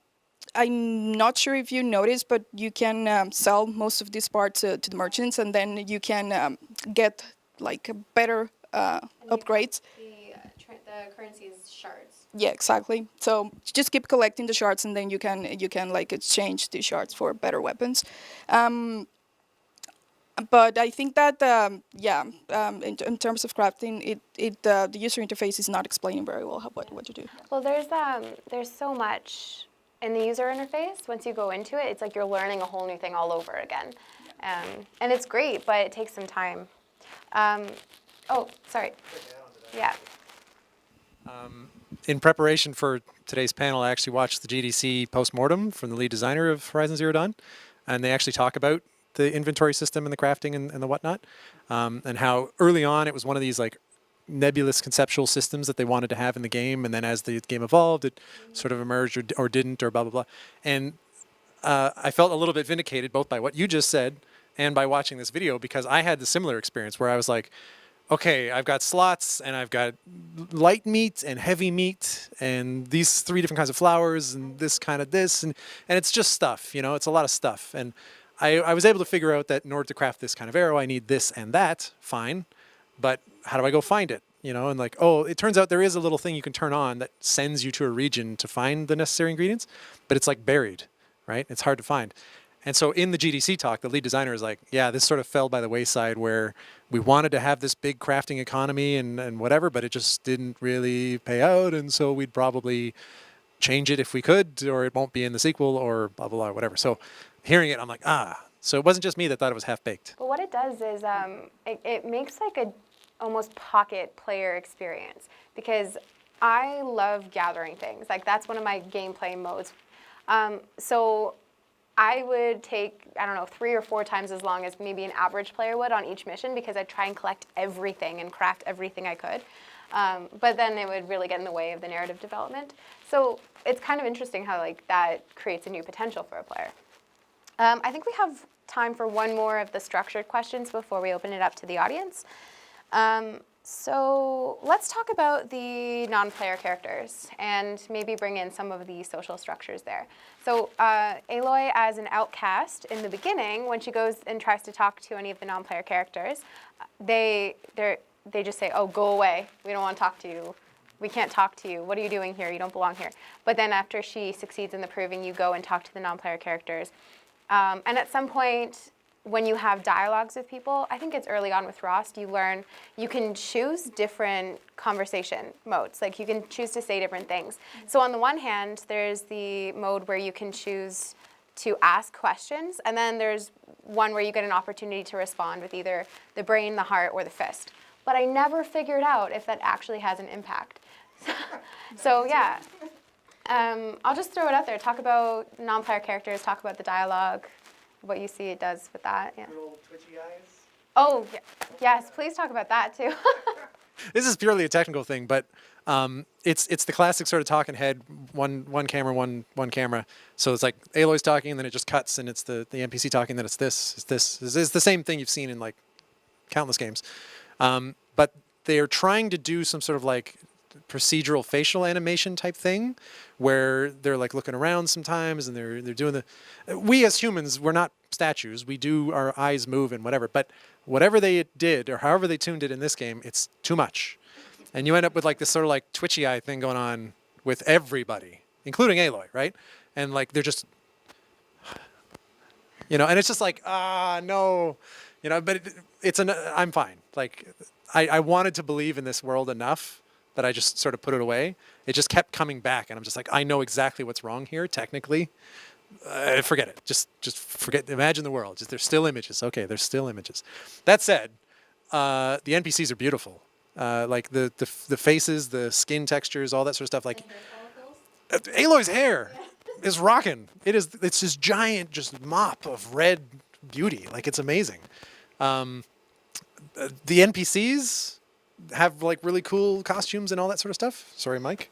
I'm not sure if you noticed, but you can sell most of these parts to the merchants, and then you can get like better upgrades. The currency is shards. Yeah, exactly. So just keep collecting the shards, and then you can like exchange the shards for better weapons. But I think that in terms of crafting, the user interface is not explaining very well what to do. Well, there's so much in the user interface. Once you go into it, it's like you're learning a whole new thing all over again. And it's great, but it takes some time. Oh, sorry. Yeah. In preparation for today's panel, I actually watched the GDC postmortem from the lead designer of Horizon Zero Dawn, and they actually talk about the inventory system and the crafting and the whatnot, and how early on it was one of these like nebulous conceptual systems that they wanted to have in the game, and then as the game evolved, it sort of emerged or didn't or blah blah blah. And I felt a little bit vindicated both by what you just said and by watching this video, because I had the similar experience where I was like, okay, I've got slots and I've got light meat and heavy meat and these 3 different kinds of flowers and this kind of this, and it's just stuff, you know, it's a lot of stuff. And I was able to figure out that in order to craft this kind of arrow, I need this and that, fine, but how do I go find it? You know, and like, oh, it turns out there is a little thing you can turn on that sends you to a region to find the necessary ingredients, but it's like buried, right? It's hard to find. And so in the GDC talk, the lead designer is like, yeah, this sort of fell by the wayside where we wanted to have this big crafting economy and whatever, but it just didn't really pay out. And so we'd probably change it if we could, or it won't be in the sequel or blah, blah, blah, whatever. So hearing it, I'm like, so it wasn't just me that thought it was half-baked. But what it does is it makes like a almost pocket player experience, because I love gathering things. Like that's one of my gameplay modes. So I would take, I don't know, 3 or 4 times as long as maybe an average player would on each mission, because I'd try and collect everything and craft everything I could. But then it would really get in the way of the narrative development. So it's kind of interesting how like that creates a new potential for a player. I think we have time for one more of the structured questions before we open it up to the audience. So let's talk about the non-player characters and maybe bring in some of the social structures there. So Aloy, as an outcast in the beginning, when she goes and tries to talk to any of the non-player characters, they just say, oh, go away. We don't want to talk to you. We can't talk to you. What are you doing here? You don't belong here. But then after she succeeds in the proving, you go and talk to the non-player characters. And at some point, when you have dialogues with people, I think it's early on with Rost, you learn you can choose different conversation modes. Like you can choose to say different things. So on the one hand, there's the mode where you can choose to ask questions, and then there's one where you get an opportunity to respond with either the brain, the heart, or the fist. But I never figured out if that actually has an impact. So yeah, I'll just throw it out there. Talk about non-player characters, talk about the dialogue, what you see it does with that. Yeah. Little twitchy eyes. Oh, yes, please talk about that too. This is purely a technical thing, but it's the classic sort of talking head, one camera, one camera. So it's like Aloy's talking, and then it just cuts, and it's the NPC talking, then it's this. It's the same thing you've seen in like countless games. But they're trying to do some sort of like procedural facial animation type thing where they're like looking around sometimes, and they're doing we as humans, we're not statues. We do, our eyes move and whatever, but whatever they did or however they tuned it in this game, it's too much. And you end up with like this sort of like twitchy eye thing going on with everybody, including Aloy, right? And like they're just, you know, and it's just like, no, you know, but I'm fine. Like I wanted to believe in this world enough that I just sort of put it away. It just kept coming back, and I'm just like, I know exactly what's wrong here, technically. Forget it. Just forget. Imagine the world. There's still images. Okay, there's still images. That said, the NPCs are beautiful. Like the faces, the skin textures, all that sort of stuff. Like Aloy's hair is rocking. It's this giant just mop of red beauty. Like it's amazing. The NPCs have like really cool costumes and all that sort of stuff. Sorry, Mike.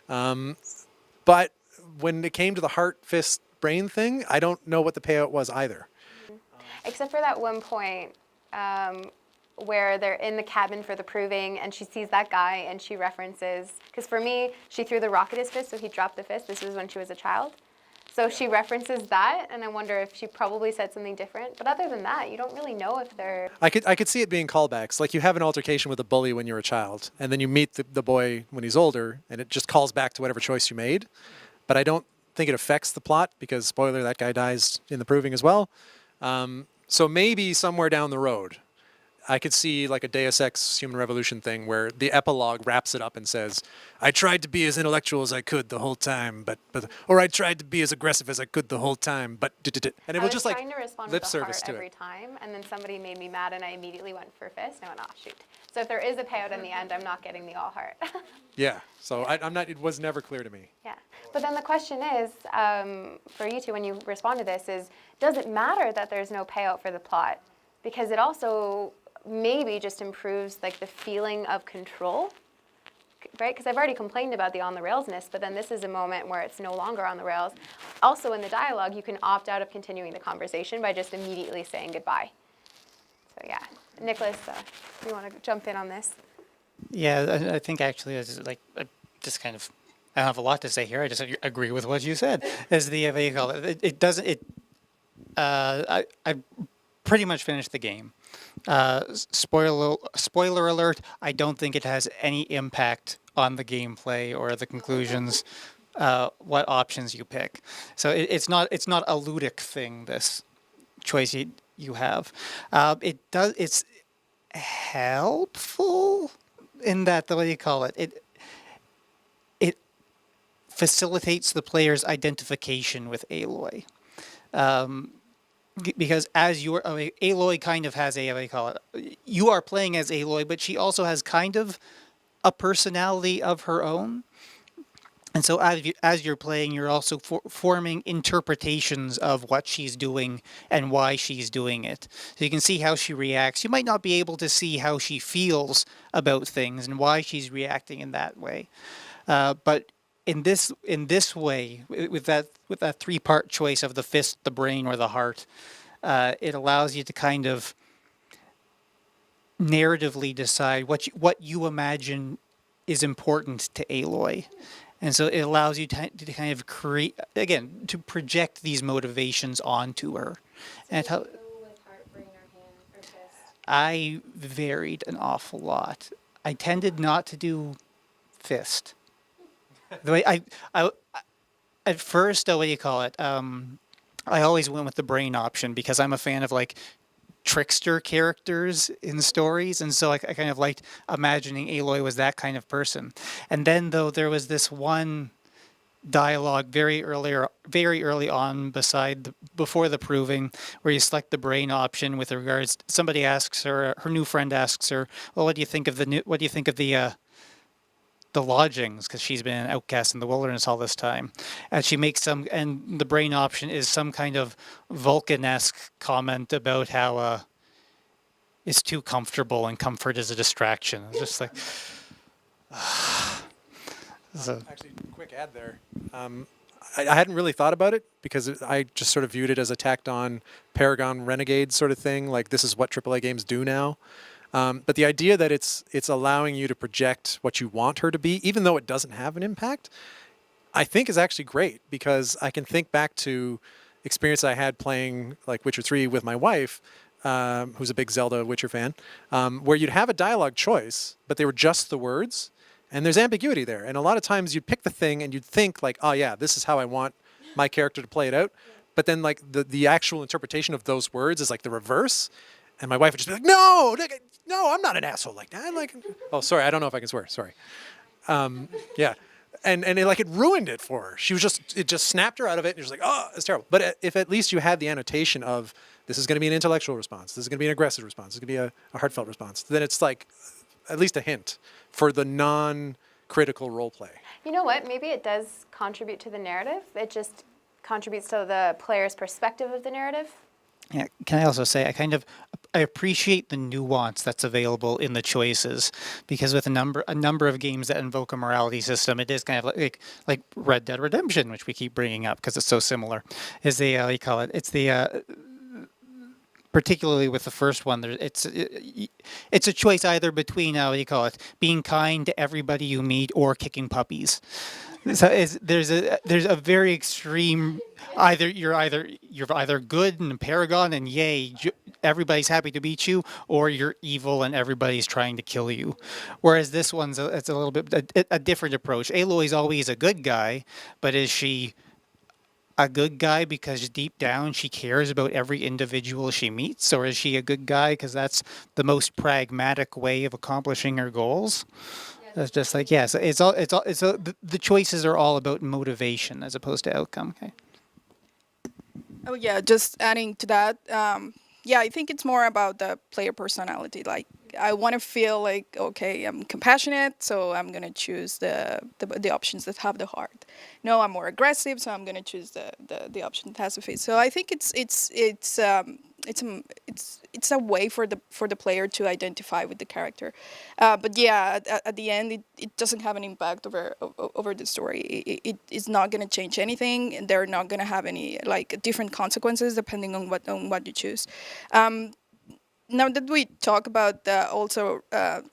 But when it came to the heart, fist, brain thing, I don't know what the payout was either. Except for that one point where they're in the cabin for the proving, and she sees that guy, and she references, because for me, she threw the rock at his fist, so he dropped the fist. This was when she was a child. So she references that, and I wonder if she probably said something different. But other than that, you don't really know if they're... I could see it being callbacks. Like you have an altercation with a bully when you're a child, and then you meet the boy when he's older, and it just calls back to whatever choice you made. But I don't think it affects the plot, because, spoiler, that guy dies in the proving as well. So maybe somewhere down the road. I could see like a Deus Ex Human Revolution thing where the epilogue wraps it up and says, I tried to be as intellectual as I could the whole time, or I tried to be as aggressive as I could the whole time, but, and it I will was just like trying to respond lip with the service heart to every it. time, and then somebody made me mad, and I immediately went for fist, and I went, oh, shoot. So if there is a payout in the end, I'm not getting the all heart. Yeah, so I'm not, it was never clear to me. Yeah, but then the question is, for you two, when you respond to this, is does it matter that there's no payout for the plot? Because it also maybe just improves like the feeling of control, right? Because I've already complained about the on the railsness, but then this is a moment where it's no longer on the rails. Also in the dialogue, you can opt out of continuing the conversation by just immediately saying goodbye. So yeah, Nicholas, you want to jump in on this? Yeah, I think actually, it's like, I just kind of, I don't have a lot to say here. I just agree with what you said. As the, what do you call it? It doesn't, I pretty much finished the game. Spoiler alert, I don't think it has any impact on the gameplay or the conclusions, what options you pick. So it's not a ludic thing, this choice you have. It's helpful in that, the way you call it, it facilitates the player's identification with Aloy. Because as you're, Aloy kind of has a, what do you call it, you are playing as Aloy, but she also has kind of a personality of her own. And so as you're playing, you're also forming interpretations of what she's doing and why she's doing it. So you can see how she reacts. You might not be able to see how she feels about things and why she's reacting in that way. But in this way, with that three-part choice of the fist, the brain, or the heart, it allows you to kind of narratively decide what you imagine is important to Aloy. And so it allows you to kind of create, again, to project these motivations onto her. And So you go with heart, brain, or hand, or fist? I varied an awful lot. I tended not to do fist. The way I at first, what do you call it? I always went with the brain option because I'm a fan of like trickster characters in stories, and so I kind of liked imagining Aloy was that kind of person. And then, though, there was this one dialogue very early on, before the proving, where you select the brain option with regards. Somebody asks her, her new friend asks her, "Well, what do you think of the lodgings?" Because she's been an outcast in the wilderness all this time, and she makes and the brain option is some kind of Vulcan-esque comment about how it's too comfortable and comfort is a distraction. It's just like, so. Actually, quick add there. I hadn't really thought about it because I just sort of viewed it as a tacked on Paragon Renegade sort of thing. Like, this is what AAA games do now. But the idea that it's allowing you to project what you want her to be, even though it doesn't have an impact, I think is actually great, because I can think back to experience I had playing like Witcher 3 with my wife, who's a big Zelda Witcher fan, where you'd have a dialogue choice, but they were just the words, and there's ambiguity there. And a lot of times you'd pick the thing and you'd think like, oh yeah, this is how I want my character to play it out. But then like the actual interpretation of those words is like the reverse. And my wife would just be like, no, I'm not an asshole like that. Like, oh, sorry, I don't know if I can swear. Sorry. Yeah. And it ruined it for her. It just snapped her out of it. And she was like, oh, it's terrible. But if at least you had the annotation of, this is going to be an intellectual response, this is going to be an aggressive response, this is going to be a heartfelt response, then it's like at least a hint for the non-critical role play. You know what? Maybe it does contribute to the narrative. It just contributes to the player's perspective of the narrative. Yeah, can I also say I appreciate the nuance that's available in the choices, because with a number of games that invoke a morality system, it is kind of like Red Dead Redemption, which we keep bringing up because it's so similar. Is the what do you call it? It's the particularly with the first one, it's a choice either between what do you call it, being kind to everybody you meet or kicking puppies. So there's a very extreme, you're either good and Paragon and yay, everybody's happy to beat you, or you're evil and everybody's trying to kill you. Whereas this one's it's a little bit a different approach. Aloy's always a good guy, but is she a good guy because deep down she cares about every individual she meets, or is she a good guy because that's the most pragmatic way of accomplishing her goals? That's just like, yes, the choices are all about motivation as opposed to outcome. Okay. Oh yeah, just adding to that. Yeah, I think it's more about the player personality. Like, I want to feel like, okay, I'm compassionate, so I'm gonna choose the options that have the heart. No, I'm more aggressive, so I'm gonna choose the option that has the face. So I think it's a way for the player to identify with the character. But yeah, at the end, it doesn't have an impact over the story. It is not gonna change anything, and they're not gonna have any like different consequences depending on what you choose. Now that we talk about also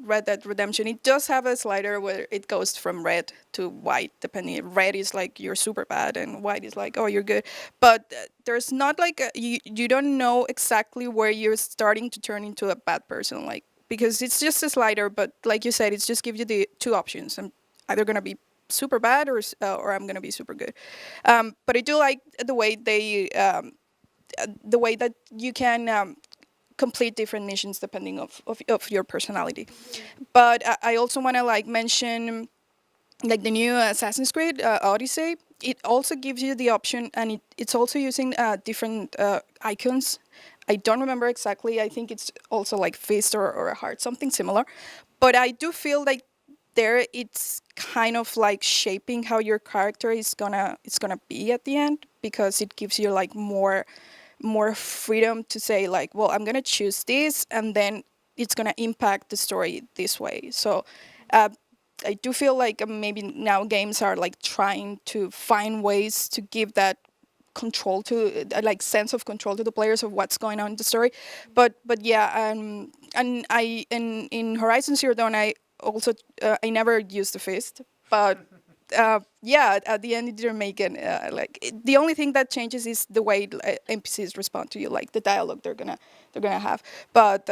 Red Dead Redemption, it does have a slider where it goes from red to white, depending. Red is like you're super bad, and white is like, oh, you're good. But there's not like you don't know exactly where you're starting to turn into a bad person, like, because it's just a slider. But like you said, it's just give you the two options. I'm either gonna be super bad or I'm gonna be super good. But I do like the way the way that you can complete different missions depending of your personality. But I also want to like mention like the new Assassin's Creed Odyssey. It also gives you the option, and it's also using different icons. I don't remember exactly. I think it's also like fist or a heart, something similar. But I do feel like there it's kind of like shaping how your character is gonna be at the end, because it gives you like more freedom to say like, well, I'm gonna choose this, and then it's gonna impact the story this way. So I do feel like maybe now games are like trying to find ways to give that control to like sense of control to the players of what's going on in the story. But yeah, and I in Horizon Zero Dawn I also I never used the fist, but yeah, at the end it didn't make it the only thing that changes is the way NPCs respond to you, like the dialogue they're gonna have. But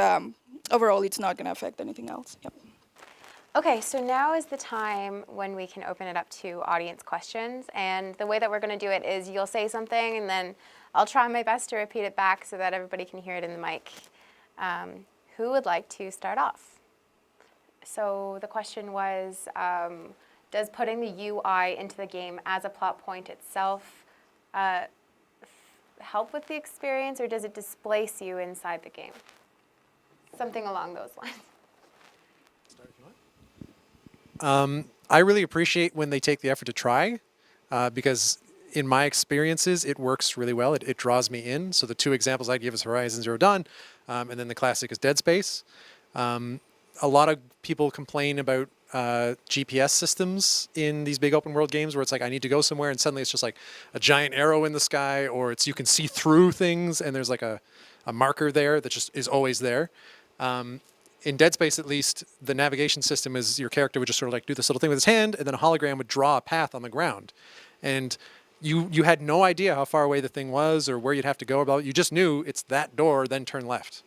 overall, it's not gonna affect anything else. Yep. Okay, so now is the time when we can open it up to audience questions. And the way that we're going to do it is you'll say something, and then I'll try my best to repeat it back so that everybody can hear it in the mic. Who would like to start off? So the question was, does putting the UI into the game as a plot point itself help with the experience, or does it displace you inside the game? Something along those lines. I really appreciate when they take the effort to try, because in my experiences, it works really well. It draws me in. So the two examples I'd give is Horizon Zero Dawn, and then the classic is Dead Space. A lot of people complain about GPS systems in these big open world games where it's like, I need to go somewhere, and suddenly it's just like a giant arrow in the sky, or it's you can see through things, and there's like a marker there that just is always there. In Dead Space, at least, the navigation system is your character would just sort of like do this little thing with his hand, and then a hologram would draw a path on the ground. And you had no idea how far away the thing was or where you'd have to go about. You just knew it's that door, then turn left.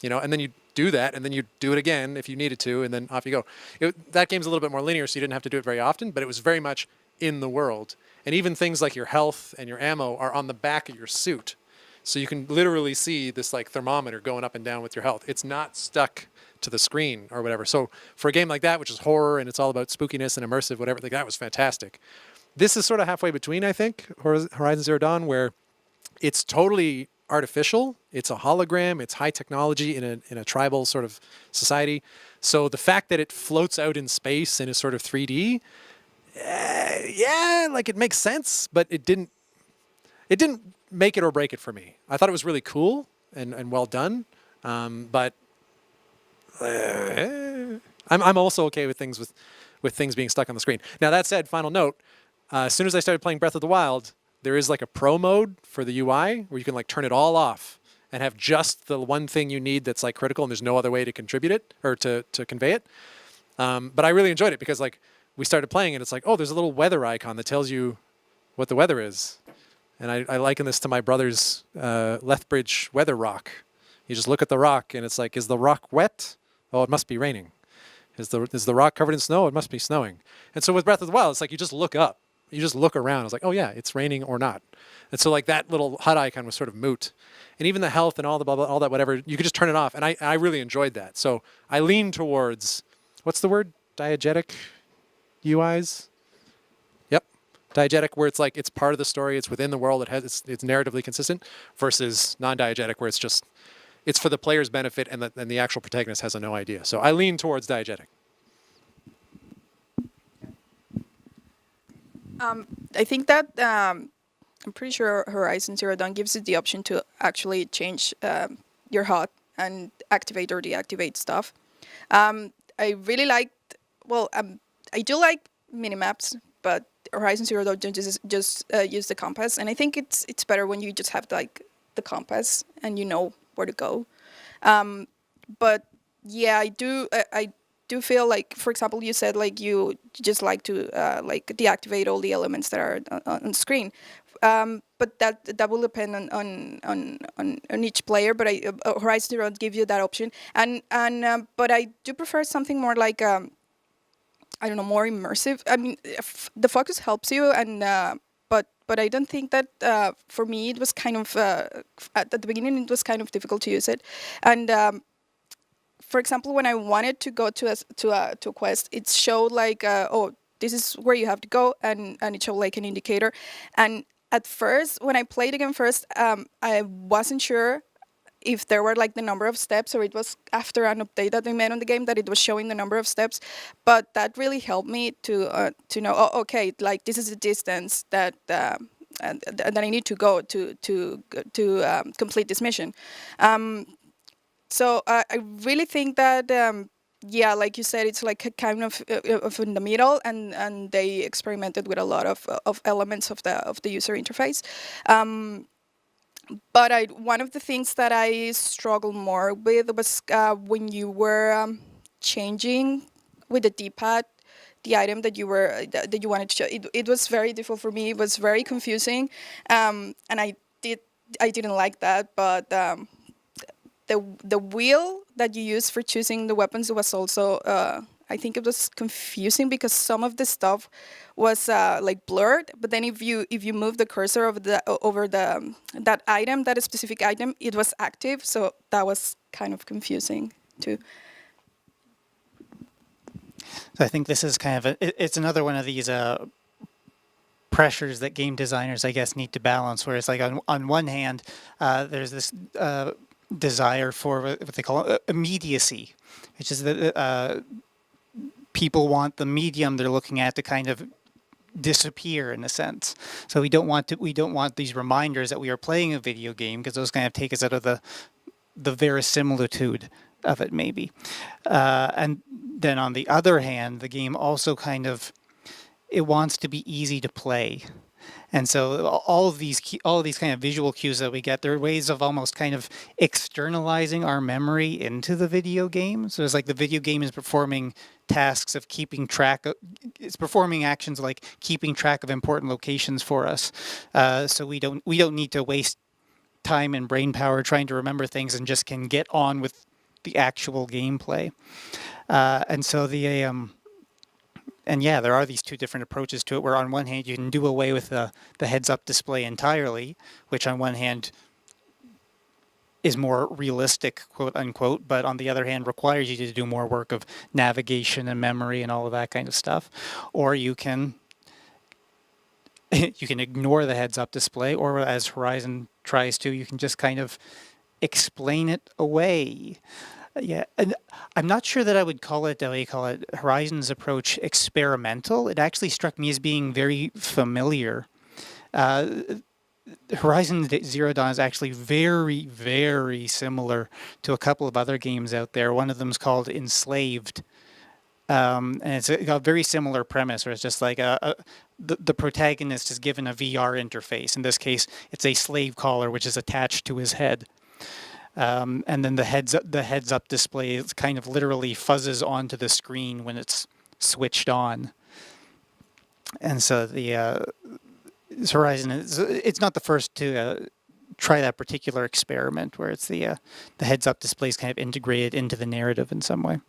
You know, and then you do that, and then you do it again if you needed to, and then off you go. That game's a little bit more linear, so you didn't have to do it very often, but it was very much in the world. And even things like your health and your ammo are on the back of your suit. So you can literally see this like thermometer going up and down with your health. It's not stuck to the screen or whatever. So for a game like that, which is horror and it's all about spookiness and immersive, whatever, like that was fantastic. This is sort of halfway between, I think, Horizon Zero Dawn, where it's totally artificial. It's a hologram. It's high technology in a tribal sort of society. So the fact that it floats out in space and is sort of 3D, yeah, like it makes sense, but it didn't make it or break it for me. I thought it was really cool and well done, but I'm also okay with things with things being stuck on the screen. Now that said, final note: as soon as I started playing Breath of the Wild, there is like a pro mode for the UI where you can like turn it all off and have just the one thing you need that's like critical, and there's no other way to contribute it or to convey it. But I really enjoyed it because like we started playing and it's like, oh, there's a little weather icon that tells you what the weather is. And I liken this to my brother's Lethbridge weather rock. You just look at the rock and it's like, is the rock wet? Oh, it must be raining. Is the rock covered in snow? It must be snowing. And so with Breath of the Wild, it's like you just look up you just look around. I was like, oh yeah, it's raining or not. And so like that little HUD icon was sort of moot. And even the health and all the blah, blah, all that whatever, you could just turn it off. And I really enjoyed that. So I lean towards, what's the word? Diegetic UIs? Yep. Diegetic, where it's like it's part of the story, it's within the world, it's narratively consistent, versus non-diegetic, where it's for the player's benefit and the actual protagonist has no idea. So I lean towards diegetic. I think that I'm pretty sure Horizon Zero Dawn gives you the option to actually change your HUD and activate or deactivate stuff. I really liked, I do like minimaps, but Horizon Zero Dawn just use the compass, and I think it's better when you just have like the compass and you know where to go. But yeah, I do feel like, for example, you said like you just like to like deactivate all the elements that are on screen. But that will depend on each player. But Horizon Zero Dawn give you that option, but I do prefer something more like I don't know, more immersive. I mean, the focus helps you, and but I don't think that for me it was kind of at the beginning it was kind of difficult to use it, and. For example, when I wanted to go to a quest, it showed like, oh, this is where you have to go, and it showed like an indicator. And at first, when I played again first, I wasn't sure if there were like the number of steps, or it was after an update that they made on the game that it was showing the number of steps. But that really helped me to know, oh, okay, like this is the distance that that I need to go to complete this mission. So I really think that, yeah, like you said, it's like a kind of in the middle, and they experimented with a lot of elements of the user interface. But one of the things that I struggled more with was when you were changing with the D-pad the item that you wanted to show. It was very difficult for me. It was very confusing, and I didn't like that, but. The wheel that you use for choosing the weapons was also, I think it was confusing because some of the stuff was like blurred. But then if you move the cursor over that item, that specific item, it was active. So that was kind of confusing too. So I think this is kind of it's another one of these pressures that game designers, I guess, need to balance. Where it's like on one hand, there's this. Desire for what they call immediacy, which is that people want the medium they're looking at to kind of disappear in a sense. So we don't want these reminders that we are playing a video game, because those kind of take us out of the verisimilitude of it maybe. And then on the other hand, the game also kind of, it wants to be easy to play. And so all of these kind of visual cues that we get, they're ways of almost kind of externalizing our memory into the video game. So it's like the video game is performing tasks of keeping track of, it's performing actions like keeping track of important locations for us. So we don't need to waste time and brain power trying to remember things, and just can get on with the actual gameplay. And so and yeah, there are these two different approaches to it, where on one hand you can do away with the heads-up display entirely, which on one hand is more realistic, quote unquote, but on the other hand requires you to do more work of navigation and memory and all of that kind of stuff. Or you can ignore the heads-up display, or as Horizon tries to, you can just kind of explain it away. Yeah, and I'm not sure that I would call it, Horizon's approach experimental. It actually struck me as being very familiar. Horizon Zero Dawn is actually very, very similar to a couple of other games out there. One of them is called Enslaved. And it's a very similar premise, where it's just like the protagonist is given a VR interface. In this case, it's a slave collar, which is attached to his head. And then the heads up display kind of literally fuzzes onto the screen when it's switched on. And so the Horizon it's not the first to try that particular experiment, where it's the heads up display is kind of integrated into the narrative in some way.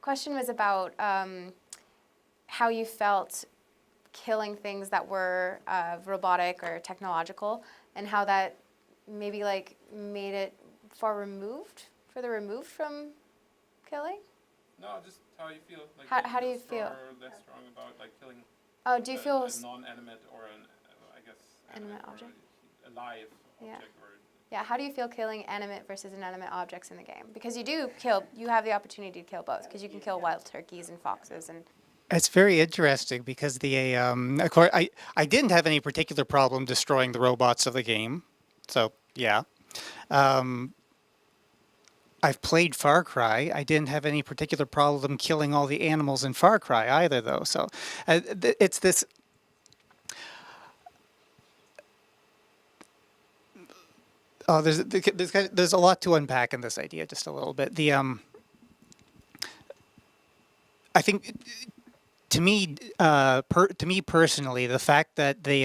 Question was about how you felt killing things that were robotic or technological, and how that maybe like made it further removed from killing? No, just how you feel. Like How do you feel? Or less strong about like killing Oh, do you feel a non-animate or an, I guess, Animate or object? a live Yeah. object or Yeah, how do you feel killing animate versus inanimate objects in the game? Because you have the opportunity to kill both, because you can kill wild turkeys and foxes and. It's very interesting because of course, I didn't have any particular problem destroying the robots of the game, so yeah. I've played Far Cry. I didn't have any particular problem killing all the animals in Far Cry either, though. So it's this. Oh, there's a lot to unpack in this idea, just a little bit. I think. To me, to me personally, the fact that they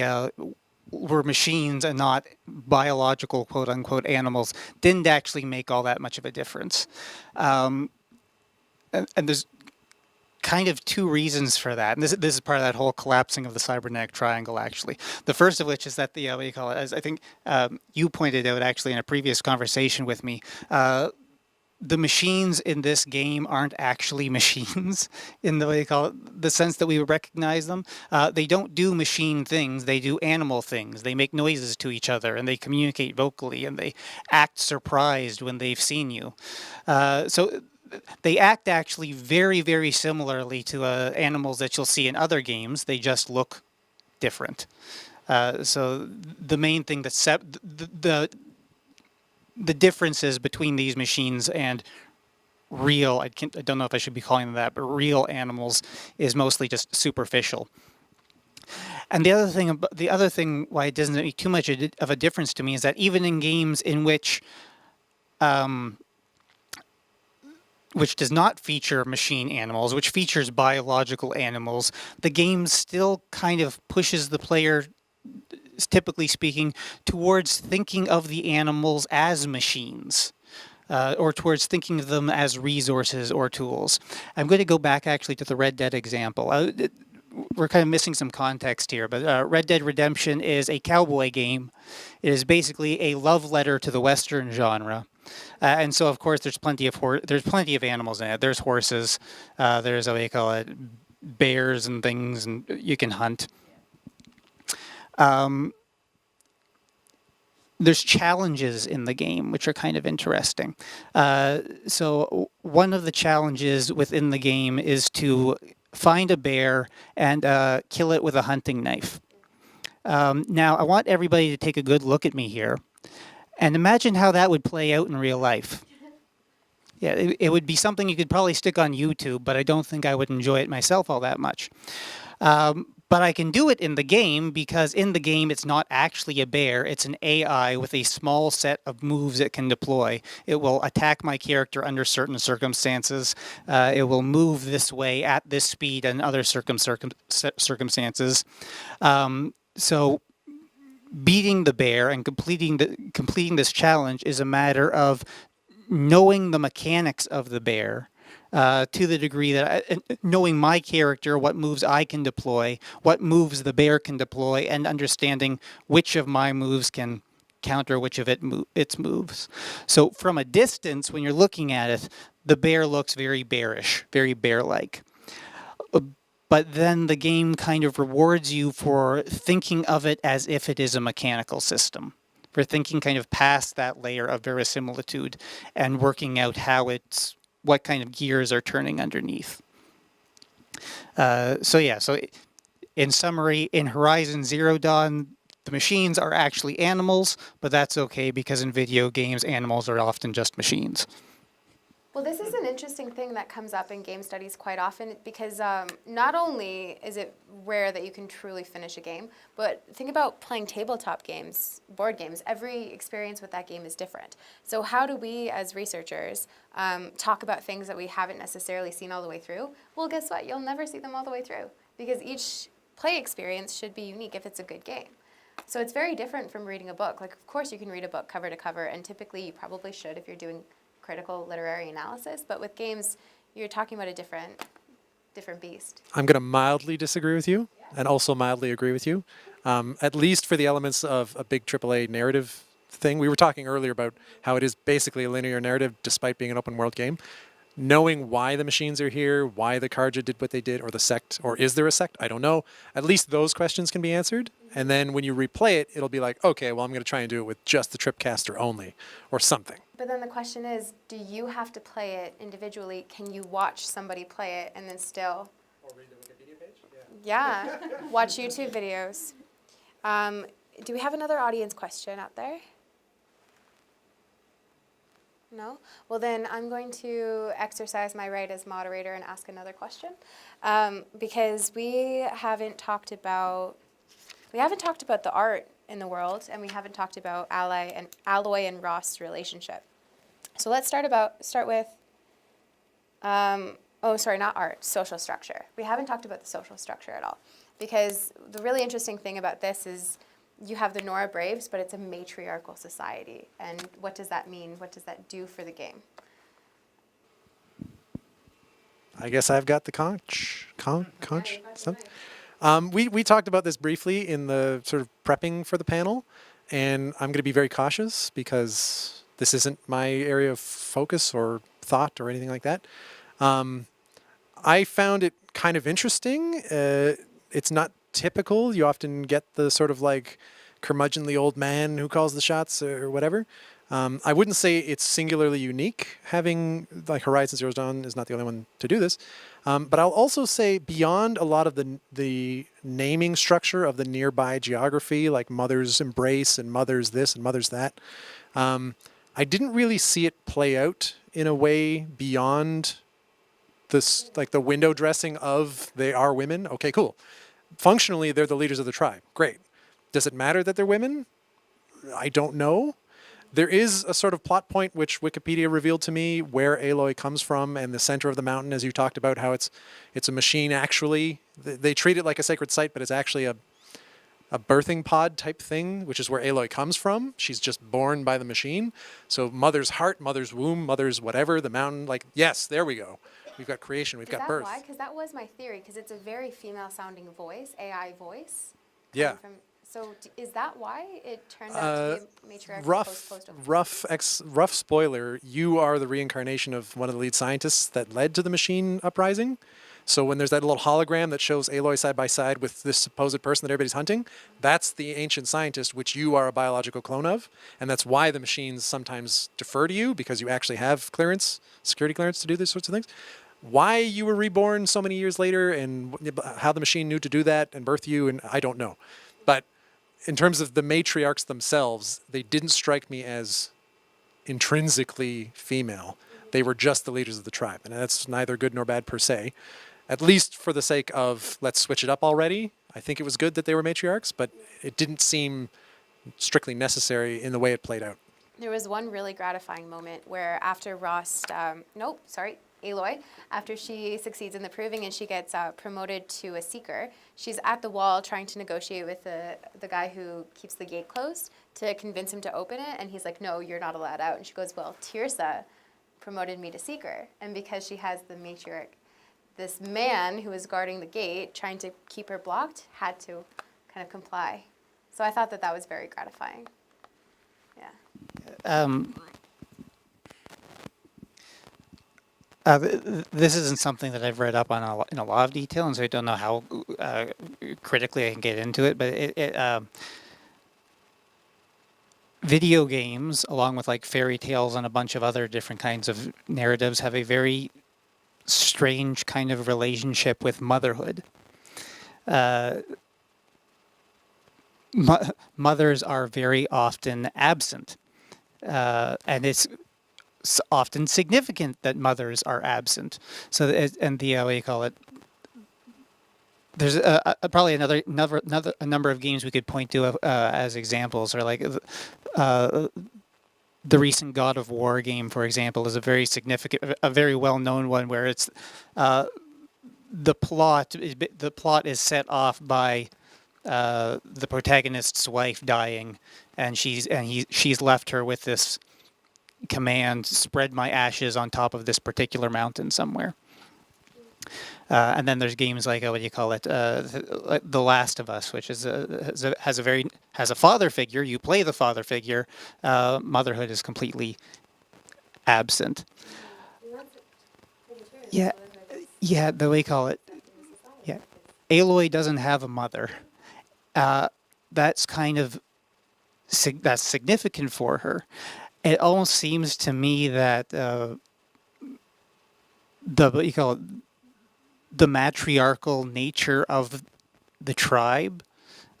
were machines and not biological, quote unquote, animals didn't actually make all that much of a difference. And there's kind of two reasons for that. And this is part of that whole collapsing of the Cybernetic Triangle, actually. The first of which is that what do you call it? As I think you pointed out actually in a previous conversation with me, the machines in this game aren't actually machines in the way you call it, the sense that we would recognize them. They don't do machine things, they do animal things. They make noises to each other and they communicate vocally and they act surprised when they've seen you. So they act actually very, very similarly to animals that you'll see in other games. They just look different. So the main thing that the differences between these machines and real, I don't know if I should be calling them that, but real animals is mostly just superficial. And the other thing why it doesn't make too much of a difference to me is that even in games in which does not feature machine animals, which features biological animals, the game still kind of pushes the player, typically speaking, towards thinking of the animals as machines, or towards thinking of them as resources or tools. I'm going to go back actually to the Red Dead example. We're kind of missing some context here, but Red Dead Redemption is a cowboy game. It is basically a love letter to the Western genre. And so, of course, there's plenty of animals in it. There's horses, there's what do you call it, bears and things, and you can hunt. There's challenges in the game, which are kind of interesting. So one of the challenges within the game is to find a bear and kill it with a hunting knife. Now, I want everybody to take a good look at me here and imagine how that would play out in real life. Yeah, it would be something you could probably stick on YouTube, but I don't think I would enjoy it myself all that much. But I can do it in the game because in the game it's not actually a bear, it's an AI with a small set of moves it can deploy. It will attack my character under certain circumstances. It will move this way at this speed and other circumstances. So beating the bear and completing this challenge is a matter of knowing the mechanics of the bear. To the degree that knowing my character, what moves I can deploy, what moves the bear can deploy, and understanding which of my moves can counter which of its moves. So from a distance, when you're looking at it, the bear looks very bearish, very bear-like. But then the game kind of rewards you for thinking of it as if it is a mechanical system, for thinking kind of past that layer of verisimilitude and working out what kind of gears are turning underneath. So in summary, in Horizon Zero Dawn, the machines are actually animals, but that's okay because in video games, animals are often just machines. Well, this is an interesting thing that comes up in game studies quite often because not only is it rare that you can truly finish a game, but think about playing tabletop games, board games. Every experience with that game is different. So how do we as researchers talk about things that we haven't necessarily seen all the way through? Well, guess what? You'll never see them all the way through because each play experience should be unique if it's a good game. So it's very different from reading a book. Like, of course, you can read a book cover to cover, and typically you probably should if you're doing critical literary analysis, but with games, you're talking about a different different beast. I'm going to mildly disagree with you and also mildly agree with you, at least for the elements of a big AAA narrative thing. We were talking earlier about how it is basically a linear narrative despite being an open world game. Knowing why the machines are here, why the Karja did what they did, or the sect, or is there a sect? I don't know. At least those questions can be answered. And then when you replay it, it'll be like, okay, well, I'm going to try and do it with just the Tripcaster only, or something. But then the question is, do you have to play it individually? Can you watch somebody play it and then still? Or read the Wikipedia page? Yeah, watch YouTube videos. Do we have another audience question out there? No? Well, then I'm going to exercise my right as moderator and ask another question, because we haven't talked about the art in the world, and we haven't talked about Alloy and Rost's relationship. So let's start with not art, social structure. We haven't talked about the social structure at all, because the really interesting thing about this is you have the Nora Braves, but it's a matriarchal society. And what does that mean? What does that do for the game? I guess I've got the conch stuff. We talked about this briefly in the sort of prepping for the panel, and I'm going to be very cautious because this isn't my area of focus or thought or anything like that. I found it kind of interesting. It's not typical. You often get the sort of like curmudgeonly old man who calls the shots or whatever. I wouldn't say it's singularly unique. Having like Horizon Zero Dawn is not the only one to do this. But I'll also say beyond a lot of the naming structure of the nearby geography, like Mother's Embrace and Mother's this and Mother's that, I didn't really see it play out in a way beyond this, like the window dressing of they are women. Okay, cool. Functionally, they're the leaders of the tribe. Great. Does it matter that they're women? I don't know. There is a sort of plot point which Wikipedia revealed to me where Aloy comes from and the center of the mountain, as you talked about, how it's a machine actually. They treat it like a sacred site, but it's actually a birthing pod type thing, which is where Aloy comes from. She's just born by the machine. So mother's heart, mother's womb, mother's whatever, the mountain, like, yes, there we go. We've got creation, we've got birth. Is that why? Because that was my theory, because it's a very female-sounding voice, AI voice. Yeah. So is that why it turned out to be matriarchal rough spoiler, you are the reincarnation of one of the lead scientists that led to the machine uprising. So when there's that little hologram that shows Aloy side by side with this supposed person that everybody's hunting, that's the ancient scientist, which you are a biological clone of. And that's why the machines sometimes defer to you, because you actually have clearance, security clearance to do these sorts of things. Why you were reborn so many years later and how the machine knew to do that and birth you, and I don't know. But in terms of the matriarchs themselves, they didn't strike me as intrinsically female. They were just the leaders of the tribe, and that's neither good nor bad per se. At least for the sake of let's switch it up already. I think it was good that they were matriarchs, but it didn't seem strictly necessary in the way it played out. There was one really gratifying moment where after Aloy, after she succeeds in the proving and she gets promoted to a seeker, she's at the wall trying to negotiate with the guy who keeps the gate closed to convince him to open it, and he's like, no, you're not allowed out. And she goes, well, Tirsa promoted me to seeker, and because she has the matriarch, this man who was guarding the gate, trying to keep her blocked, had to kind of comply. So I thought that was very gratifying. Yeah. This isn't something that I've read up on in a lot of detail, and so I don't know how critically I can get into it. But video games, along with like fairy tales and a bunch of other different kinds of narratives, have a very strange kind of relationship with motherhood. Mothers are very often absent, and it's often significant that mothers are absent. So, and the what do you call it? There's probably a number of games we could point to as examples, or like the recent God of War game, for example, is a very significant, a very well-known one where it's the plot is set off by the protagonist's wife dying, and she's left her with this command: spread my ashes on top of this particular mountain somewhere. And then there's games like what do you call it, The Last of Us, which is has a father figure. You play the father figure. Motherhood is completely absent. Yeah, yeah. The way you call it. Yeah, Aloy doesn't have a mother. That's kind of that's significant for her. It almost seems to me that the what you call it, the matriarchal nature of the tribe,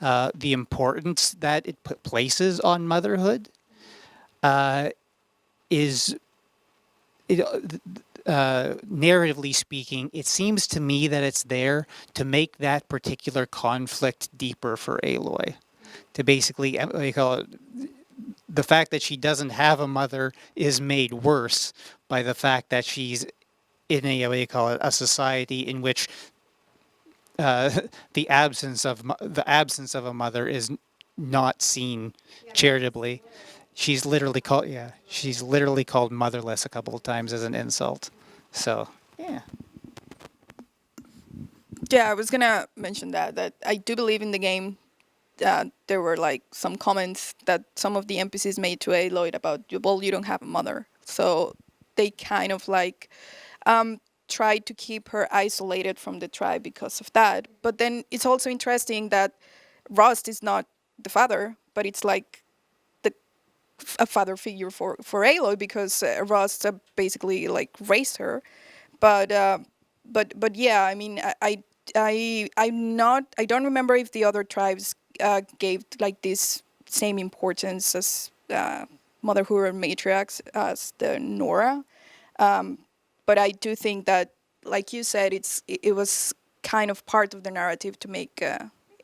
the importance that it places on motherhood, is it, narratively speaking, it seems to me that it's there to make that particular conflict deeper for Aloy. To basically, what do you call it, the fact that she doesn't have a mother is made worse by the fact that she's in a what do you call it, a society in which the absence of a mother is not seen charitably. She's literally called motherless a couple of times as an insult. So yeah. Yeah, I was gonna mention that I do believe in the game. There were like some comments that some of the NPCs made to Aloy about, well, you don't have a mother, so they kind of like tried to keep her isolated from the tribe because of that. But then it's also interesting that Rust is not the father, but it's like a father figure for Aloy, because Rust basically like raised her. But yeah, I mean, I don't remember if the other tribes gave like this same importance as motherhood or matriarchs as the Nora. But I do think that, like you said, it was kind of part of the narrative to make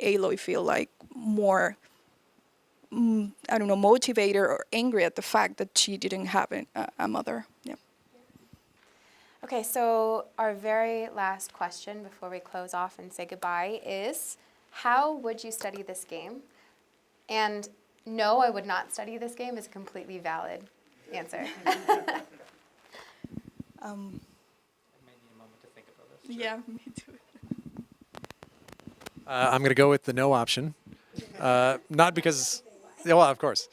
Aloy feel like more, I don't know, motivated or angry at the fact that she didn't have a mother. Yeah. Okay, so our very last question before we close off and say goodbye is, how would you study this game? And no, I would not study this game is a completely valid answer. Yeah, me too. I'm going to go with the no option. Not because, yeah, well, of course.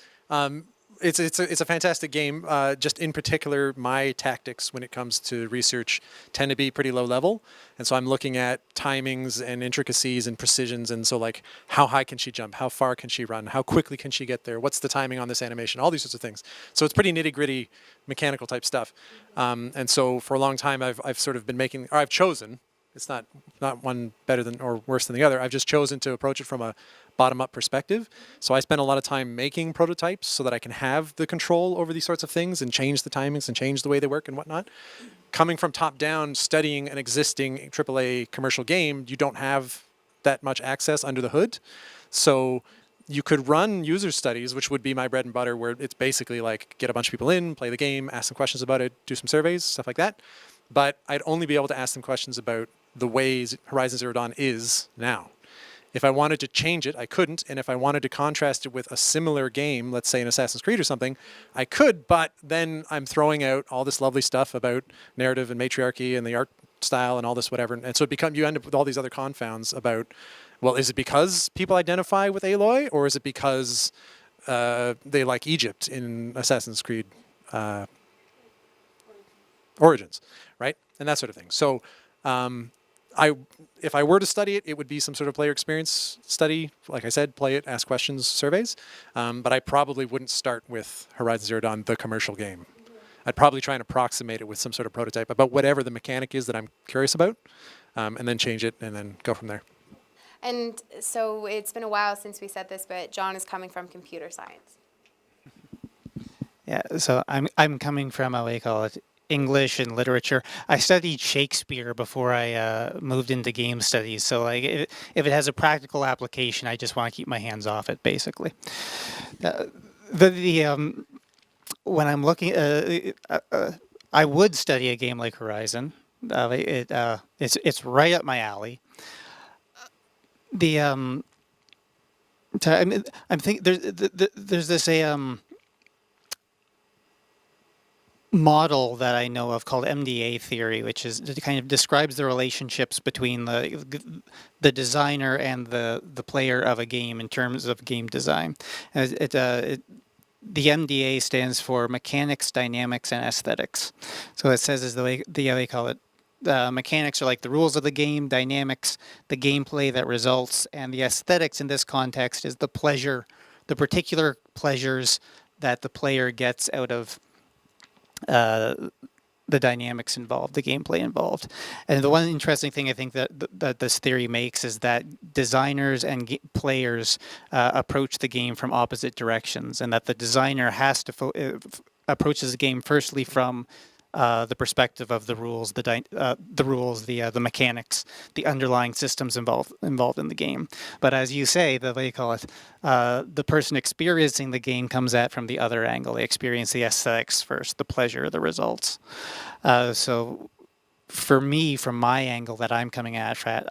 It's a fantastic game. Just in particular, my tactics when it comes to research tend to be pretty low level, and so I'm looking at timings and intricacies and precisions, and so like how high can she jump, how far can she run, how quickly can she get there, what's the timing on this animation, all these sorts of things. So it's pretty nitty gritty, mechanical type stuff. And so for a long time, I've sort of been making, or I've chosen. It's not one better than or worse than the other. I've just chosen to approach it from a bottom-up perspective. So I spend a lot of time making prototypes so that I can have the control over these sorts of things and change the timings and change the way they work and whatnot. Coming from top-down, studying an existing AAA commercial game, you don't have that much access under the hood. So you could run user studies, which would be my bread and butter, where it's basically like get a bunch of people in, play the game, ask some questions about it, do some surveys, stuff like that. But I'd only be able to ask them questions about the ways Horizon Zero Dawn is now. If I wanted to change it, I couldn't. And if I wanted to contrast it with a similar game, let's say an Assassin's Creed or something, I could, but then I'm throwing out all this lovely stuff about narrative and matriarchy and the art style and all this whatever. And so you end up with all these other confounds about, well, is it because people identify with Aloy, or is it because they like Egypt in Assassin's Creed Origins, right? And that sort of thing. So if I were to study it, it would be some sort of player experience study. Like I said, play it, ask questions, surveys. But I probably wouldn't start with Horizon Zero Dawn, the commercial game. I'd probably try and approximate it with some sort of prototype about whatever the mechanic is that I'm curious about, and then change it and then go from there. And so it's been a while since we said this, but John is coming from computer science. Yeah, so I'm coming from what do you call it, English and literature. I studied Shakespeare before I moved into game studies. So like, if it has a practical application, I just want to keep my hands off it, basically. When I'm looking, I would study a game like Horizon. It's right up my alley. I'm thinking there's this model that I know of called Mda Theory, which is it kind of describes the relationships between the designer and the player of a game in terms of game design. The MDA stands for Mechanics, Dynamics, and Aesthetics. So it says is the way they call it. Mechanics are like the rules of the game, dynamics, the gameplay that results, and the aesthetics in this context is the pleasure, the particular pleasures that the player gets out of the dynamics involved, the gameplay involved. And the one interesting thing I think that this theory makes is that designers and players approach the game from opposite directions, and that the designer has to approaches the game firstly from the perspective of the rules, the mechanics, the underlying systems involved in the game. But as you say, the way you call it, the person experiencing the game comes at from the other angle. They experience the aesthetics first, the pleasure, the results. So, for me, from my angle that I'm coming at from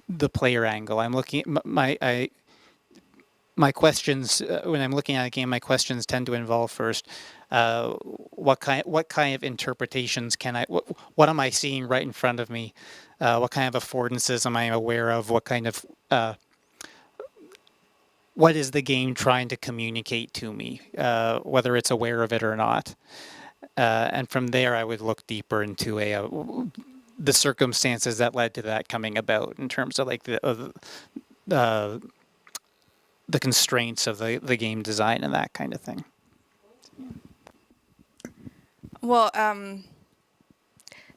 the player angle. I'm looking my questions when I'm looking at a game. My questions tend to involve first, what kind of interpretations can I? What am I seeing right in front of me? What kind of affordances am I aware of? What kind of what is the game trying to communicate to me? Whether it's aware of it or not. And from there, I would look deeper into the circumstances that led to that coming about in terms of like the constraints of the game design and that kind of thing. Well,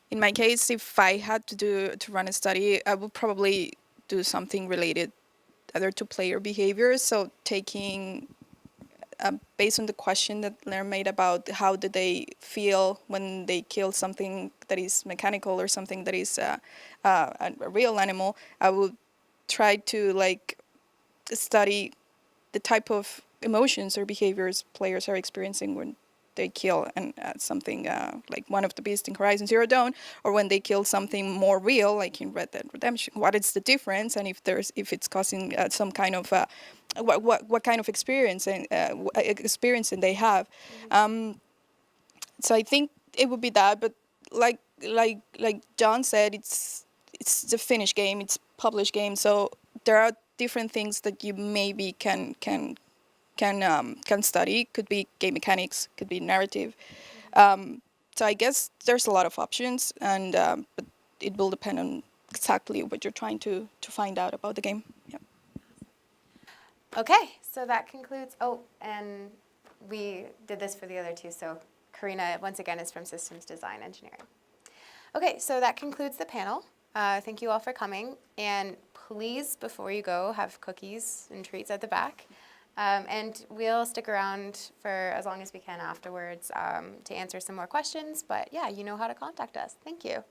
in my case, if I had to run a study, I would probably do something related either to player behavior. So taking, based on the question that Blair made about how do they feel when they kill something that is mechanical or something that is a real animal, I would try to like study the type of emotions or behaviors players are experiencing when they kill something like one of the beasts in Horizon Zero Dawn, or when they kill something more real, like in Red Dead Redemption. What is the difference, and if it's causing some kind of what kind of experience and they have. So I think it would be that, but like John said, it's the finished game, it's published game, so there are different things that you maybe can study. Could be game mechanics, could be narrative. So I guess there's a lot of options, and but it will depend on exactly what you're trying to find out about the game. Yeah. Okay, so that concludes. Oh, and we did this for the other two. So Karina, once again, is from Systems Design Engineering. Okay, so that concludes the panel. Thank you all for coming. And please, before you go, have cookies and treats at the back. And we'll stick around for as long as we can afterwards to answer some more questions. But yeah, you know how to contact us. Thank you.